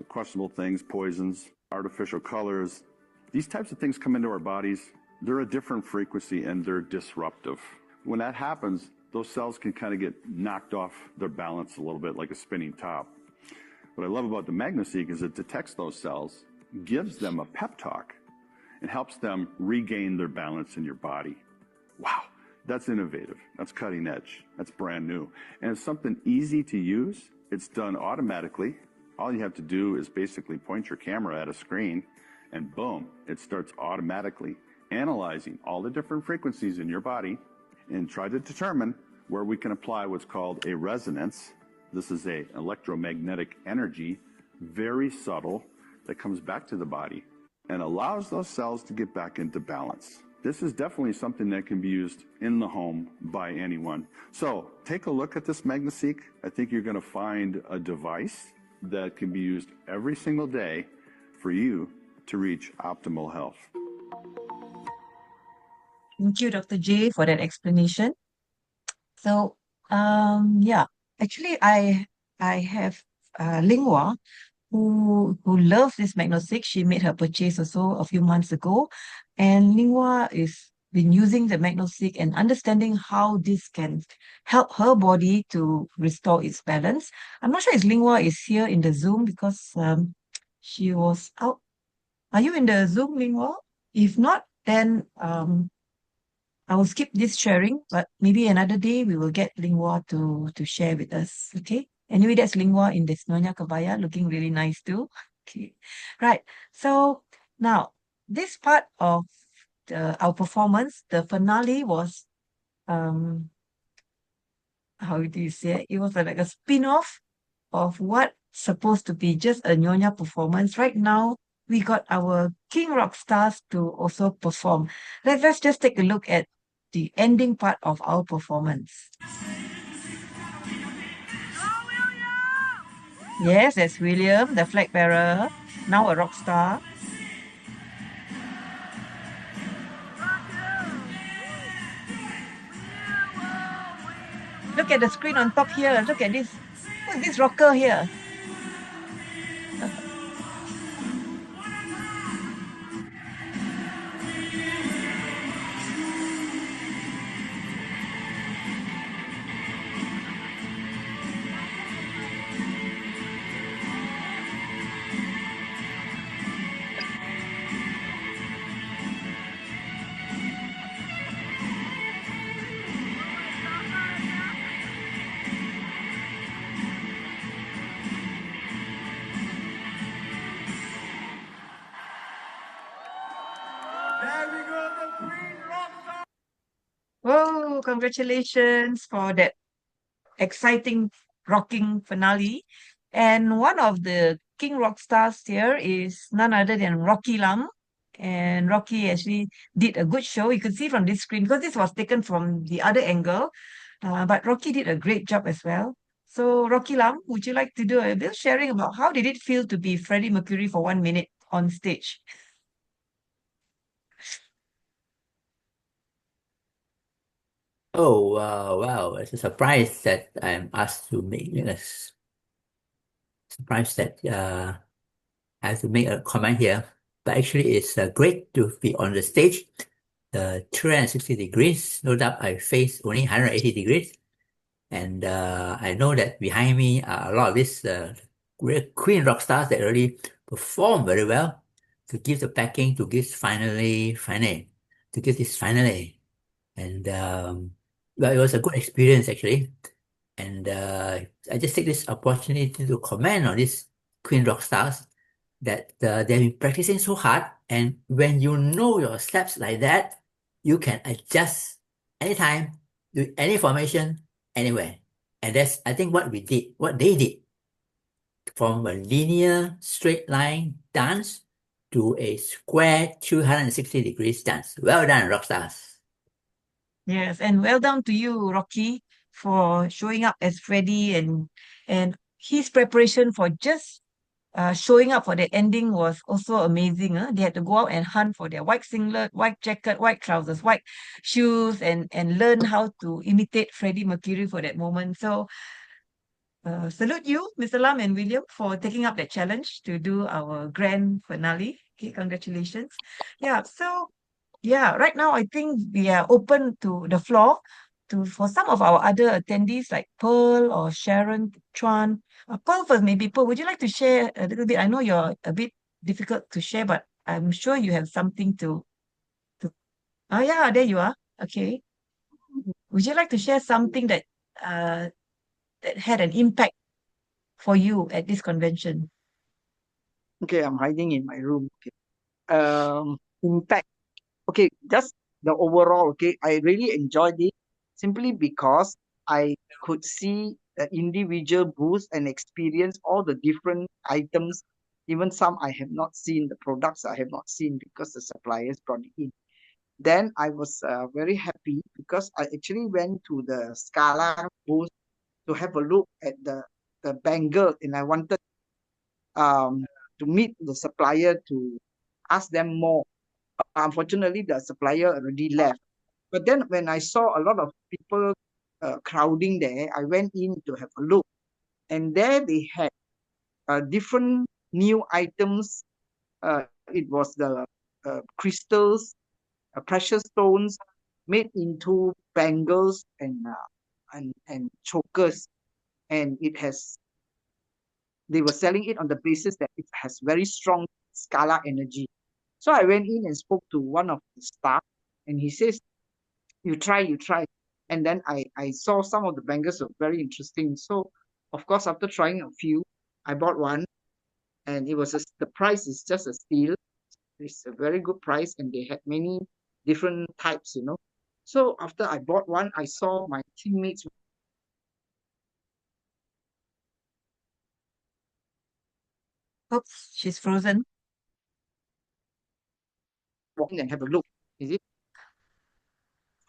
questionable things, poisons, artificial colors, these types of things come into our bodies, they're a different frequency and they're disruptive. When that happens, those cells can kind of get knocked off their balance a little bit like a spinning top. What I love about the Magnosic is it detects those cells, gives them a pep talk, and helps them regain their balance in your body. Wow, that's innovative, that's cutting edge, that's brand new. And it's something easy to use, it's done automatically. All you have to do is basically point your camera at a screen and boom, it starts automatically analyzing all the different frequencies in your body and try to determine where we can apply what's called a resonance. This is an electromagnetic energy, very subtle, that comes back to the body and allows those cells to get back into balance. This is definitely something that can be used in the home by anyone. So take a look at this Magnosic. I think you're going to find a device that can be used every single day for you to reach optimal health. Thank you, Dr. J, for that explanation. So, yeah, actually, I have Lingwa who loves this Magnosic. She made her purchase also a few months ago, and Lingwa is been using the Magnosic and understanding how this can help her body to restore its balance. I'm not sure if Lingwa is here in the Zoom because she was out. Are you in the Zoom, Lingwa? If not, then I will skip this sharing, but maybe another day we will get Lingwa to share with us. Okay. Anyway, that's Lingwa in this Nyonya Kebaya, looking really nice too. Okay. Right. So now this part of our performance, the finale was how do you say it? It was like a spin-off of what's supposed to be just a Nyonya performance. Right now, we got our King Rock Stars to also perform. Let's just take a look at the ending part of our performance. Yes, that's William, the flag bearer, now a rock star. Look look at the screen on top here. Look at this. What's this rocker here? There we go, the Queen Rock Star. Oh, congratulations for that exciting rocking finale. And one of the King Rock stars here is none other than Rocky Lam. And Rocky actually did a good show. You can see from this screen, because this was taken from the other angle. But Rocky did a great job as well. So Rocky Lam, would you like to do a bit of sharing about how did it feel to be Freddie Mercury for 1 minute on stage? Oh, wow. It's a surprise that I'm asked to make. Yes. Surprise that I have to make a comment here. But actually, it's great to be on the stage. 360 degrees. No doubt I face only 180 degrees. And I know that behind me are a lot of these Queen rock stars that really perform very well to give the backing, to give finally. And well, it was a good experience actually. And I just take this opportunity to comment on these Queen rock stars that they've been practicing so hard. And when you know your steps like that, you can adjust anytime, do any formation, anywhere. And that's, I think, what they did from a linear straight line dance to a square 260 degrees dance. Well done, rock stars. Yes, and well done to you, Rocky, for showing up as Freddie, and his preparation for just showing up for the ending was also amazing. They had to go out and hunt for their white singlet, white jacket, white trousers, white shoes, and learn how to imitate Freddie Mercury for that moment. So salute you, Mr. Lam and William, for taking up that challenge to do our grand finale. Okay, congratulations. Yeah, so yeah, right now I think we are open to the floor for some of our other attendees like Pearl or Sharon Chuan. Pearl first, maybe. Pearl, would you like to share a little bit? I know you're a bit difficult to share, but I'm sure you have something to. Oh yeah, there you are. Okay. Would you like to share something that that had an impact for you at this convention? Okay, I'm hiding in my room. Okay. Impact. Okay, just the overall. Okay, I really enjoyed it simply because I could see the individual booths and experience all the different items. Even some I have not seen, the products I have not seen because the suppliers brought it in. Then I was very happy because I actually went to the Scala booth to have a look at the bangle, and I wanted to meet the supplier to ask them more. Unfortunately, the supplier already left. But then when I saw a lot of people crowding there, I went in to have a look. And there they had different new items. It was the crystals, precious stones made into bangles and chokers. And they were selling it on the basis that it has very strong Scala energy. So I went in and spoke to one of the staff, and he says, you try. And then I saw some of the bangles were very interesting. So, of course, after trying a few, I bought one, and the price is just a steal. It's a very good price, and they had many different types, So after I bought one, I saw my teammates Oops, she's frozen. walking and have a look. Is it?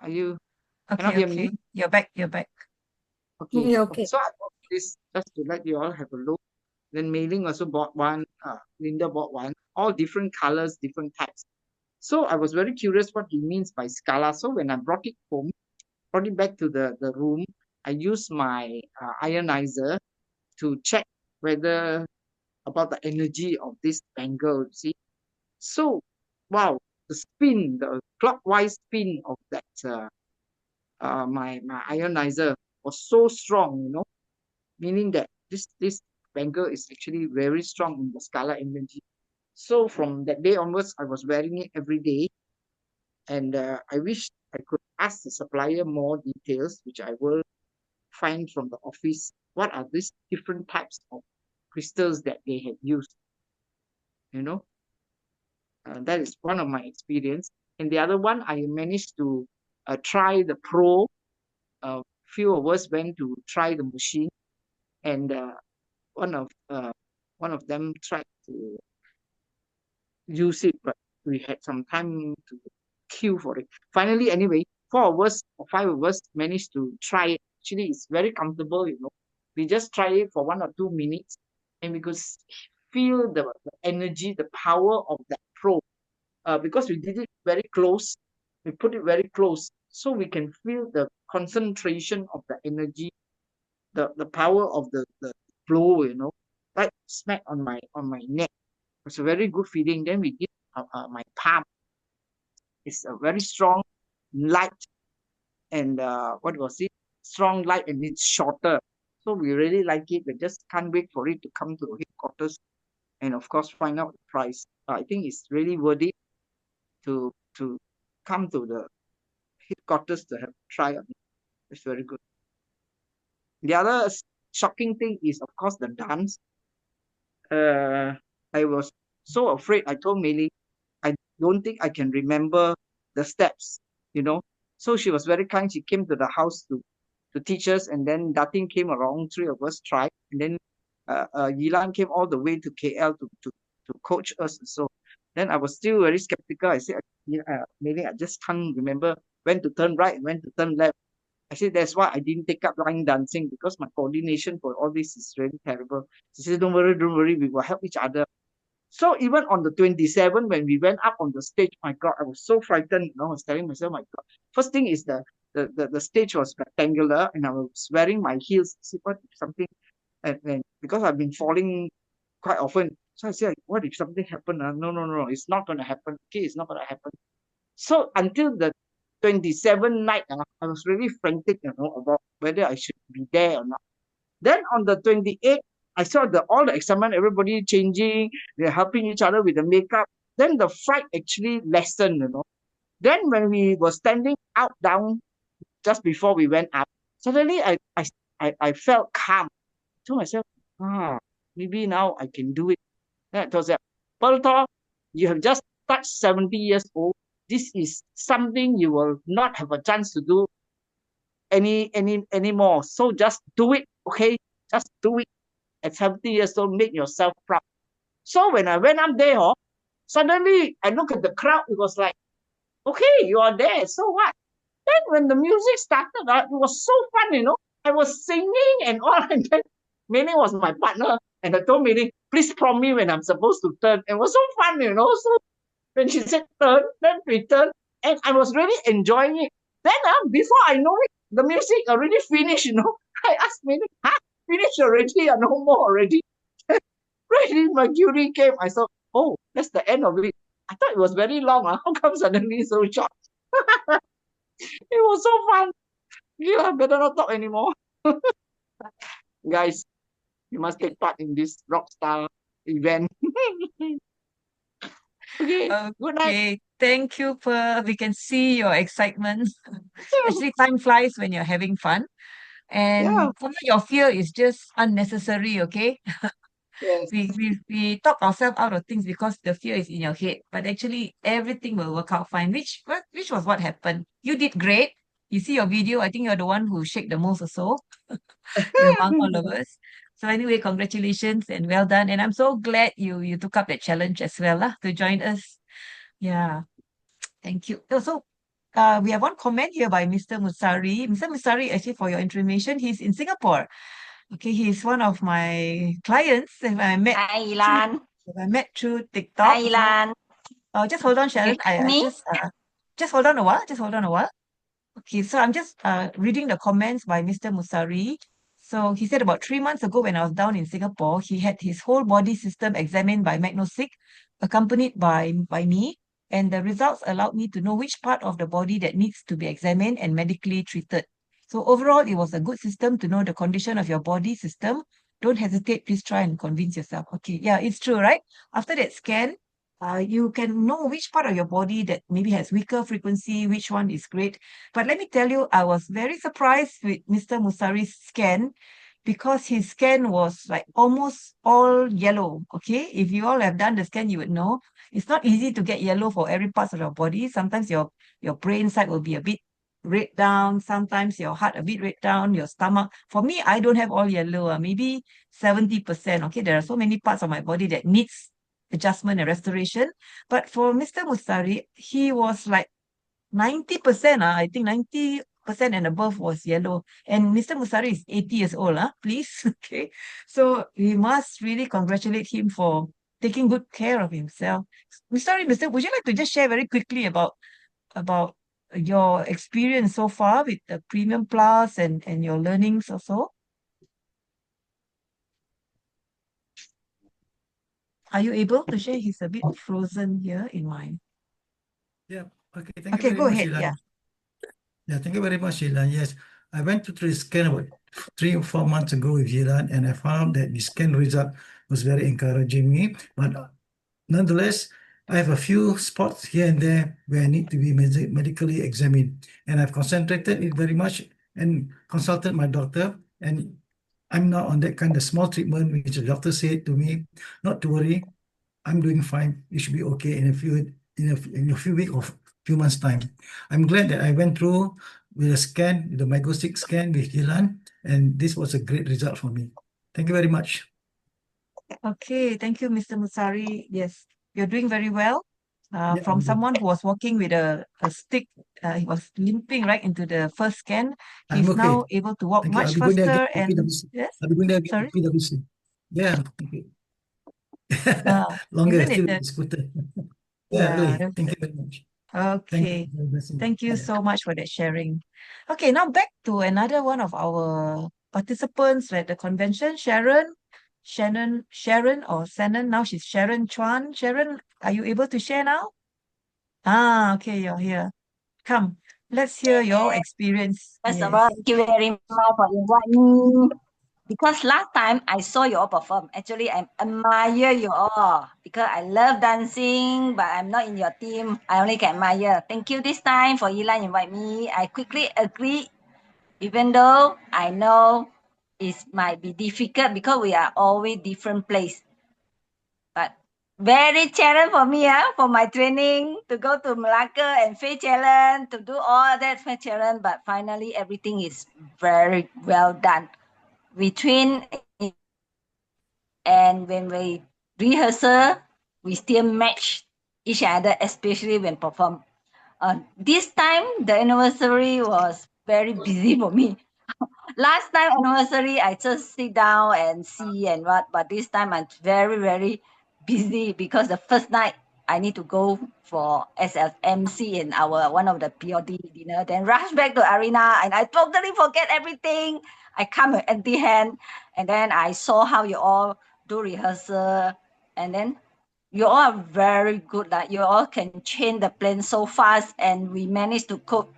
Are you Okay, cannot hear okay. me? You're back. Okay. Yeah, okay. So I bought this just to let you all have a look. Then Mei Ling also bought one. Linda bought one. All different colors, different types. So I was very curious what he means by Scala. So when I brought it home, brought it back to the room, I use my ionizer to check whether about the energy of this bangle, you see. So, wow, the spin, the clockwise spin of that my ionizer was so strong, you know, meaning that this bangle is actually very strong in the scalar energy. So from that day onwards, I was wearing it every day, and I wish I could ask the supplier more details, which I will find from the office. What are these different types of crystals that they have used? You know, that is one of my experience. And the other one, I managed to try the Pro. A few of us went to try the machine, and one of them tried to use it, but we had some time to queue for it. Finally, anyway, 4 of us or 5 of us managed to try it. Actually, it's very comfortable, you know. We just try it for 1 or 2 minutes, and we could feel the energy, the power of that Pro. Because we did it very close, we put it very close, so we can feel the concentration of the energy, the power of the flow, you know, right smack on my neck. It's a very good feeling. Then we did my palm. It's a very strong light, and what was it? Strong light, and it's shorter. So we really like it. We just can't wait for it to come to headquarters, and of course find out the price. I think it's really worth it to come to the headquarters to have a try on it. It's very good. The other shocking thing is, of course, the dance. I was so afraid. I told Meili, I don't think I can remember the steps, you know. So she was very kind. She came to the house to teach us, and then Datin came along. 3 of us tried, and then Yilan came all the way to KL to coach us. So then I was still very skeptical. I said, Meili, I just can't remember when to turn right and when to turn left. I said, that's why I didn't take up line dancing, because my coordination for all this is really terrible. She said, don't worry, we will help each other. So even on the 27th, when we went up on the stage, my God, I was so frightened. You know, I was telling myself, my God. First thing is the stage was rectangular, and I was wearing my heels. See, what if something, and because I've been falling quite often, so I said, what if something happened? No, it's not going to happen. Okay, it's not going to happen. So until the 27th night, I was really frantic, you know, about whether I should be there or not. Then on the 28th, I saw all the excitement, everybody changing, they're helping each other with the makeup. Then the fright actually lessened, you know. Then when we were standing down, just before we went up, suddenly I felt calm. I told myself, maybe now I can do it. Then I told myself, Peltor, you have just touched 70 years old. This is something you will not have a chance to do anymore. So just do it, okay? Just do it. At 70 years old, make yourself proud. So when I went up there, suddenly I look at the crowd, it was like, okay, you are there, so what? Then when the music started, it was so fun, you know. I was singing and all, and then Meili was my partner, and I told Meili, please prompt me when I'm supposed to turn. It was so fun, you know. So when she said turn, then we turned, and I was really enjoying it. Then before I know it, the music already finished, you know. I asked Meili, finished already, or no more already? Freddie Mercury came. I thought, oh, that's the end of it. I thought it was very long. How come suddenly so short? It was so fun. Yeah, better not talk anymore. Guys, you must take part in this rockstar event. Okay, good night. Okay, thank you, Per. We can see your excitement. Actually, time flies when you're having fun. And Yeah. for me, your fear is just unnecessary, okay? Yes. We talk ourselves out of things because the fear is in your head. But actually, everything will work out fine, which was what happened. You did great. You see your video, I think you're the one who shake the most or so among all of us. So anyway, congratulations and well done. And I'm so glad you took up that challenge as well to join us. Yeah, thank you. Also, we have one comment here by Mr. Musari. Mr. Musari, actually, for your information, he's in Singapore. Okay, he's one of my clients that I met. Hi, Ilan. I met through TikTok. Hi, Ilan. Just hold on, Sharon. You hear me? Just hold on a while. Just hold on a while. Okay, so I'm just reading the comments by Mr. Musari. So he said about 3 months ago when I was down in Singapore, he had his whole body system examined by Magnosik, accompanied by me, and the results allowed me to know which part of the body that needs to be examined and medically treated. So overall, it was a good system to know the condition of your body system. Don't hesitate, please try and convince yourself. Okay, yeah, it's true, right? After that scan, you can know which part of your body that maybe has weaker frequency, which one is great. But let me tell you, I was very surprised with Mr. Musari's scan because his scan was like almost all yellow. Okay, if you all have done the scan, you would know it's not easy to get yellow for every part of your body. Sometimes your brain side will be a bit red down, sometimes your heart a bit red down, your stomach. For me, I don't have all yellow, maybe 70%. Okay, there are so many parts of my body that needs adjustment and restoration. But for Mr. Musari, he was like 90%, I think 90% and above was yellow. And Mr. Musari is 80 years old, please. Okay. So we must really congratulate him for taking good care of himself. Sorry, Mr. Would you like to just share very quickly about your experience so far with the Premium Plus and your learnings also? Are you able to share? He's a bit frozen here in mine. Yeah. Okay. Thank you Okay, very go much, ahead. Sheila. Yeah. Yeah. Thank you very much, Sheila. Yes, I went to the scan about 3 or 4 months ago with Sheila, and I found that the scan result was very encouraging me. But nonetheless, I have a few spots here and there where I need to be medically examined, and I've concentrated it very much and consulted my doctor, and I'm now on that kind of small treatment, which the doctor said to me, not to worry, I'm doing fine. You should be okay in a few weeks or few months' time. I'm glad that I went through with a scan, the Magnosik scan with Jilan, and this was a great result for me. Thank you very much. Okay, thank you, Mr. Musari. Yes, you're doing very well. Yeah, From I'm good. someone who was walking with a stick, he was limping right into the first scan. I'm He's okay. now able to walk Thank you. I'll much be going there again faster to and PwC. yes, I'll be going there again sorry. to PwC. Yeah, okay. Isn't Longer it still the with the scooter. Yeah, yeah, really. that's Thank the you very much. Thank you okay. for your blessing. Thank you Yeah. so much for that sharing. Okay, now back to another one of our participants at the convention, Sharon or Shannon. Now she's Sharon Chuan. Sharon, are you able to share now? Okay, you're here. Come, let's hear your experience. First of Yes. all, thank you very much for inviting me. Because last time I saw you all perform, actually I admire you all because I love dancing, but I'm not in your team. I only can admire. Thank you this time for Yilan invite me. I quickly agree, even though I know it might be difficult because we are always different place. But very challenge for me, for my training to go to Malacca and face challenge, to do all that face challenge. But finally, everything is very well done. We train, and when we rehearsal, we still match each other, especially when perform. This time, the anniversary was very busy for me. Last time anniversary, I just sit down and see and what, but this time I'm very, very busy because the first night I need to go for SFMC in our one of the POD dinner, then rush back to arena and I totally forget everything. I come with empty hand, and then I saw how you all do rehearsal, and then you all are very good. Like you all can change the plan so fast, and we managed to cope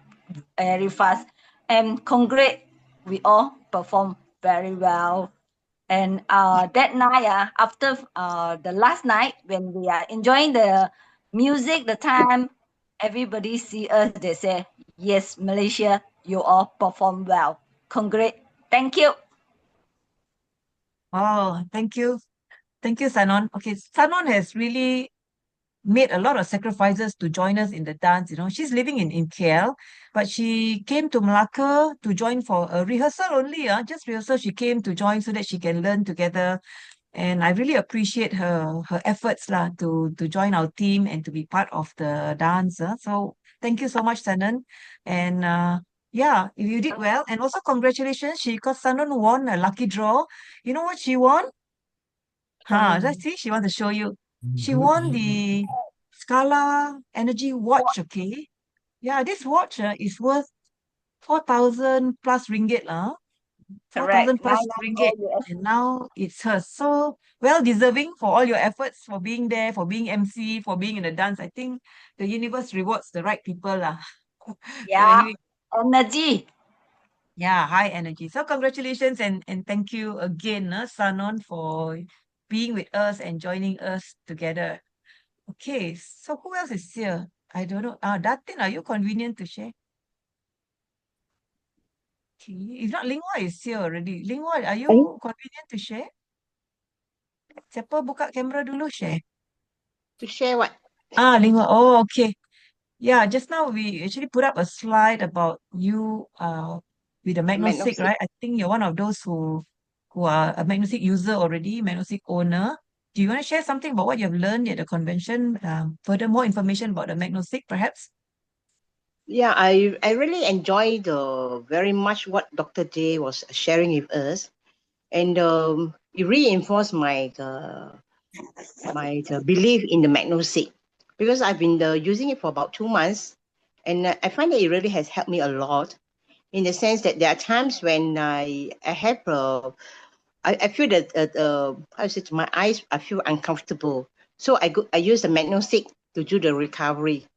very fast. And congrats, we all perform very well. And that night, after the last night, when we are enjoying the music, the time, everybody see us, they say, yes, Malaysia, you all perform well. Congrats. Thank you. Oh, thank you. Thank you, Sanon. Okay, Sanon has really made a lot of sacrifices to join us in the dance. She's living in KL, but she came to Malacca to join for a rehearsal only. Just rehearsal. She came to join so that she can learn together. And I really appreciate her efforts to join our team and to be part of the dance. So thank you so much, Sanon. And yeah, you did well. And also congratulations, because Sanon won a lucky draw. You know what she won? Let's see. She wants to show you. She won the Scala Energy watch. Okay. Yeah, this watch is worth 4,000 plus ringgit lah. Correct. 4,000 plus ringgit. $9 US. And now it's hers. So well deserving for all your efforts, for being there, for being MC, for being in the dance. I think the universe rewards the right people lah. So Yeah. anyway, Energy. yeah, high energy. So congratulations and thank you again, Sanon, for being with us and joining us together. Okay, so who else is here? I don't know. Datin, are you convenient to share? Okay. If not, Linghua is here already. Linghua, are you convenient to share? Siapa buka kamera dulu share? To share what? Linghua. Oh, okay. Yeah, just now we actually put up a slide about you with the MagnoSig, MagnoSig. right? I think you're one of those who are a MagnoSig user already, MagnoSig owner. Do you want to share something about what you've learned at the convention? Further more information about the MagnoSig, perhaps? Yeah, I really enjoyed very much what Dr. J was sharing with us, and it reinforced my belief in the MagnoSig, because I've been using it for about 2 months, and I find that it really has helped me a lot, in the sense that there are times when I have I feel that how to say, to my eyes, I feel uncomfortable, so I use the MagnoSig to do the recovery,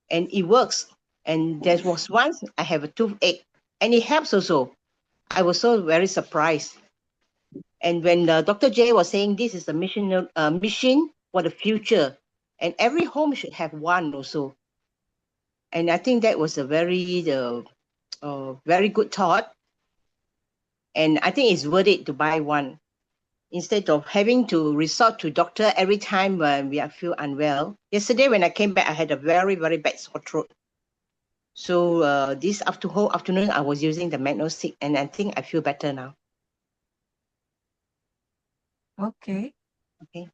and it works. And there was once I have a toothache, and it helps also. I was so very surprised. And when Dr. J was saying this is a mission for the future, and every home should have one also. And I think that was a very good thought. And I think it's worth it to buy one, instead of having to resort to doctor every time when we feel unwell. Yesterday when I came back, I had a very, very bad sore throat. So this whole afternoon, I was using the MagnoSig, and I think I feel better now. Okay. Okay.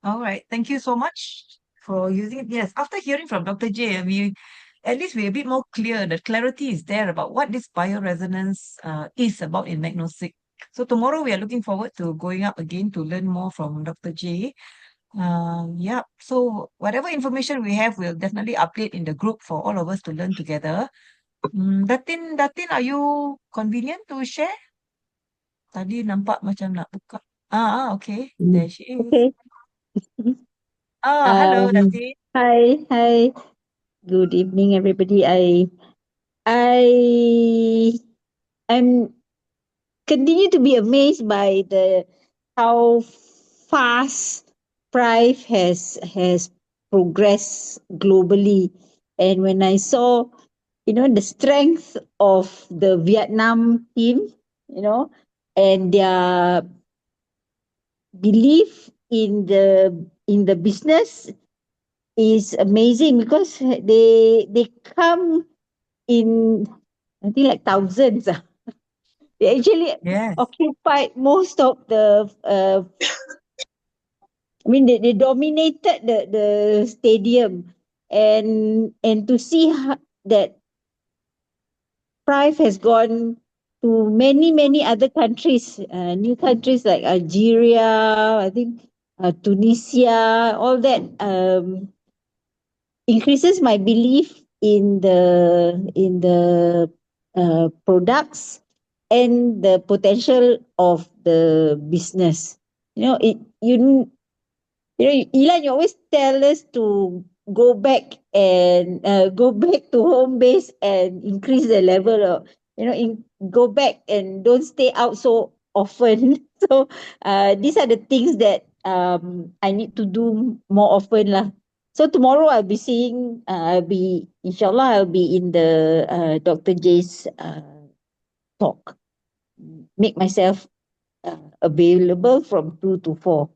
All right. Thank you so much for using it. Yes, after hearing from Dr. J, at least we're a bit more clear. The clarity is there about what this bioresonance is about in MagnoSig. So tomorrow we are looking forward to going up again to learn more from Dr. J. Yeah. So whatever information we have, we'll definitely update in the group for all of us to learn together. Datin, are you convenient to share? Tadi nampak macam nak buka. Okay. There she is. Okay. Hello, Datin. Hi. Good evening, everybody. I'm continue to be amazed by how fast Prive has progressed globally. And when I saw, the strength of the Vietnam team, and their belief in the business is amazing, because they come in, I think, like thousands. They actually occupied most of the they dominated the stadium, and to see that Prive has gone to many other countries, new countries like Algeria, I think Tunisia, all that increases my belief in the products and the potential of the business. Ilan, you always tell us to go back to home base and increase the level of, go back and don't stay out so often. So these are the things that I need to do more often lah. So tomorrow I'll be seeing, inshallah, I'll be in the Dr. J's talk. Make myself available from 2 to 4.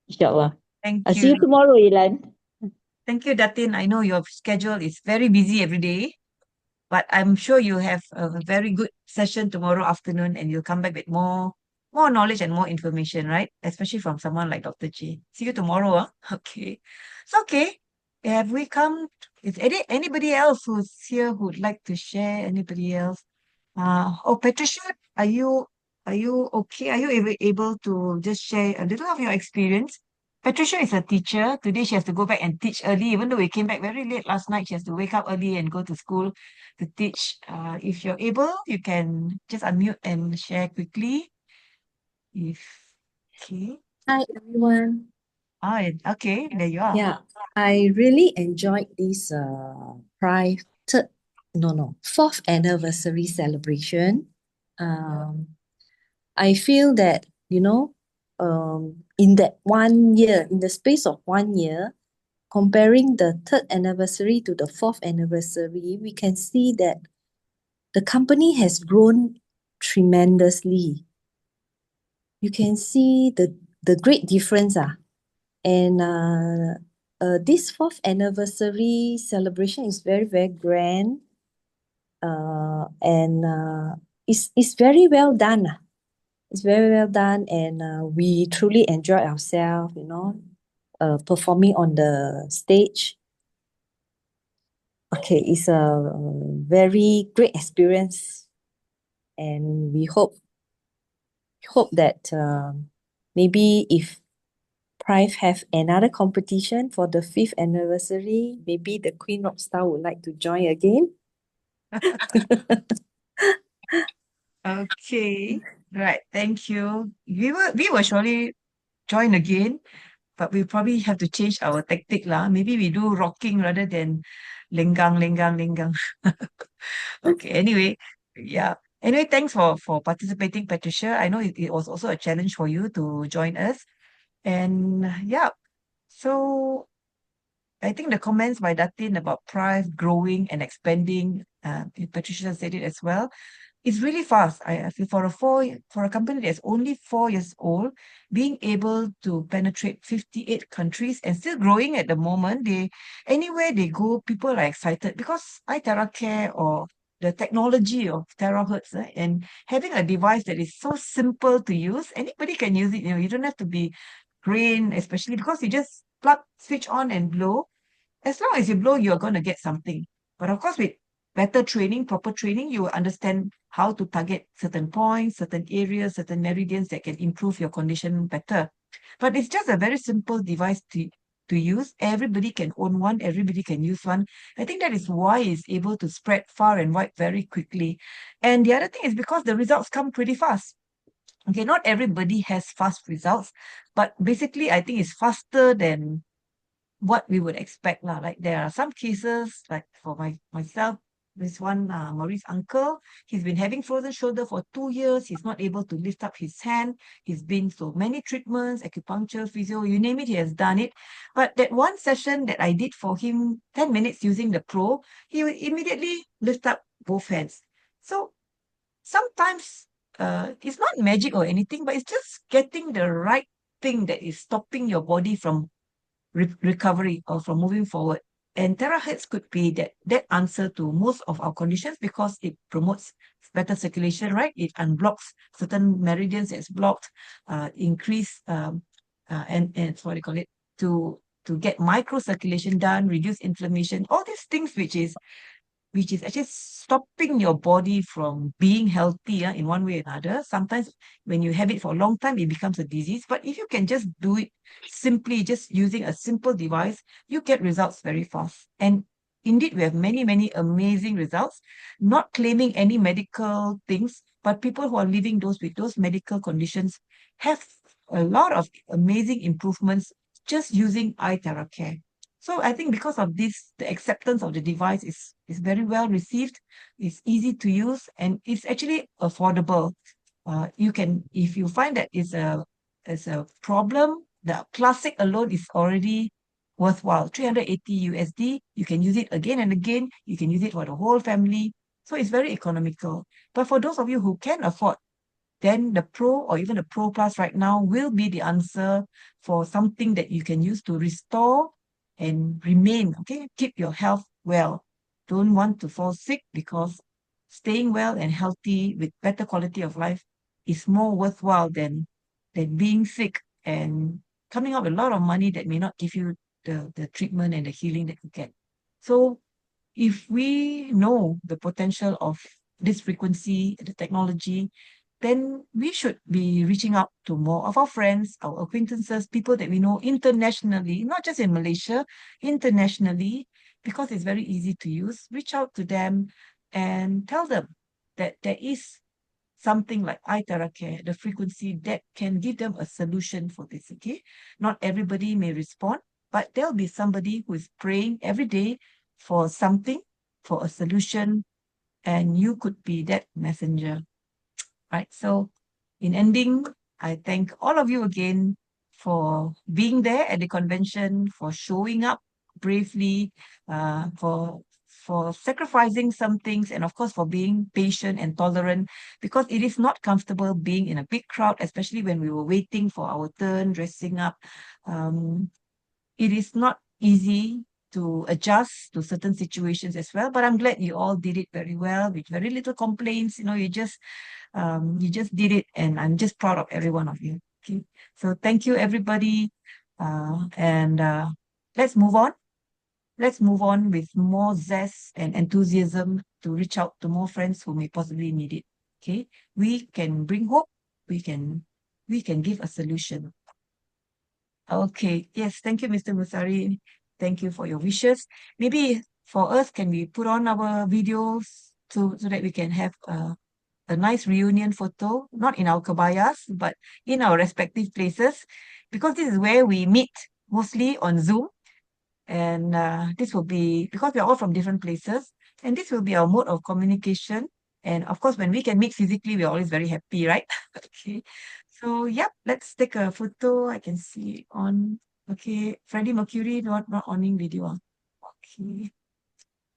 Inshallah. I'll see you tomorrow, Ilan. Thank you, Datin. I know your schedule is very busy every day, but I'm sure you have a very good session tomorrow afternoon, and you'll come back with more knowledge and more information, right? Especially from someone like Dr. J. See you tomorrow. Okay. So, okay. Have we come? Is anybody else who's here who'd like to share? Anybody else? Patricia, are you okay? Are you able to just share a little of your experience Patricia is a teacher. Today she has to go back and teach early, even though we came back very late last night. She has to wake up early and go to school to teach. If you're able, you can just unmute and share quickly. Okay. Hi everyone. Okay, there you are. Yeah, I really enjoyed this fourth anniversary celebration. I feel that, in that 1 year, in the space of 1 year, comparing the third anniversary to the fourth anniversary, we can see that the company has grown tremendously. You can see the great difference. And this fourth anniversary celebration is very, very grand. And it's very well done. It's very well done, and we truly enjoy ourselves, performing on the stage. Okay, it's a very great experience, and we hope that maybe if Prive have another competition for the 5th anniversary, maybe the Queen Rockstar would like to join again. Okay, right. Thank you. We will surely join again, but we probably have to change our tactic lah. Maybe we do rocking rather than lenggang. Okay. Anyway, yeah. Anyway, thanks for participating, Patricia. I know it was also a challenge for you to join us, and yeah. So I think the comments by Datin about Prive growing and expanding, Patricia said it as well. It's really fast. I feel for a company that's only 4 years old, being able to penetrate 58 countries and still growing at the moment, anywhere they go, people are excited because iTerracare or the technology of terahertz, and having a device that is so simple to use, anybody can use it. You don't have to be trained, especially because you just plug, switch on and blow. As long as you blow, you're going to get something. But of course, with better training, proper training, you will understand how to target certain points, certain areas, certain meridians that can improve your condition better. But it's just a very simple device to use. Everybody can own one, everybody can use one. I think that is why it's able to spread far and wide very quickly. And the other thing is because the results come pretty fast. Okay, not everybody has fast results, but basically I think it's faster than what we would expect lah. Like there are some cases, like for myself, this one Maurice uncle, he's been having frozen shoulder for 2 years. He's not able to lift up his hand. He's been so many treatments, acupuncture, physio, you name it, he has done it. But that one session that I did for him, 10 minutes using the Pro, he would immediately lift up both hands. So sometimes it's not magic or anything, but it's just getting the right thing that is stopping your body from recovery or from moving forward. And terahertz could be that answer to most of our conditions because it promotes better circulation, right? It unblocks certain meridians that's blocked, increase and what do you call it, to get microcirculation done, reduce inflammation, all these things which is actually stopping your body from being healthy in one way or another. Sometimes when you have it for a long time, it becomes a disease. But if you can just do it simply, just using a simple device, you get results very fast. And indeed, we have many, many amazing results, not claiming any medical things, but people who are living with those medical conditions have a lot of amazing improvements just using iTerracare. So I think because of this, the acceptance of the device is very well received. It's easy to use and it's actually affordable. You can, if you find that it's a problem, the classic alone is already worthwhile. 380 USD. You can use it again and again. You can use it for the whole family. So it's very economical. But for those of you who can afford, then the Pro or even the Pro Plus right now will be the answer for something that you can use to restore and remain, okay? Keep your health well. Don't want to fall sick because staying well and healthy with better quality of life is more worthwhile than being sick and coming up with a lot of money that may not give you the treatment and the healing that you get. So if we know the potential of this frequency, the technology, then we should be reaching out to more of our friends, our acquaintances, people that we know internationally, not just in Malaysia, internationally, because it's very easy to use. Reach out to them and tell them that there is something like iTeracare, the frequency that can give them a solution for this, okay? Not everybody may respond, but there'll be somebody who is praying every day for something, for a solution, and you could be that messenger, right? So in ending, I thank all of you again for being there at the convention, for showing up bravely, for sacrificing some things, and of course for being patient and tolerant, because it is not comfortable being in a big crowd, especially when we were waiting for our turn, dressing up. It is not easy to adjust to certain situations as well, but I'm glad you all did it very well with very little complaints. You know, you just did it, and I'm just proud of every one of you. Okay, so thank you everybody, and let's move on. Let's move on with more zest and enthusiasm to reach out to more friends who may possibly need it. Okay, we can bring hope. We can give a solution. Okay, yes, thank you, Mr. Musari. Thank you for your wishes. Maybe for us, can we put on our videos so that we can have a nice reunion photo, not in our kebayas, but in our respective places, because this is where we meet mostly on Zoom. And this will be, because we are all from different places, and this will be our mode of communication. And of course, when we can meet physically, we're always very happy, right? Okay. So, yep, let's take a photo. I can see on, okay, Freddie Mercury, not owning video. Okay.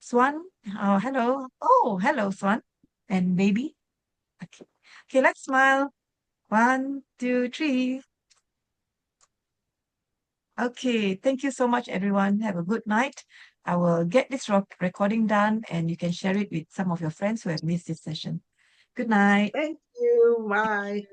Swan, hello. Oh, hello, Swan. And baby. Okay. Okay, let's smile. 1, 2, 3. Okay, thank you so much, everyone. Have a good night. I will get this recording done, and you can share it with some of your friends who have missed this session. Good night. Thank you. Bye.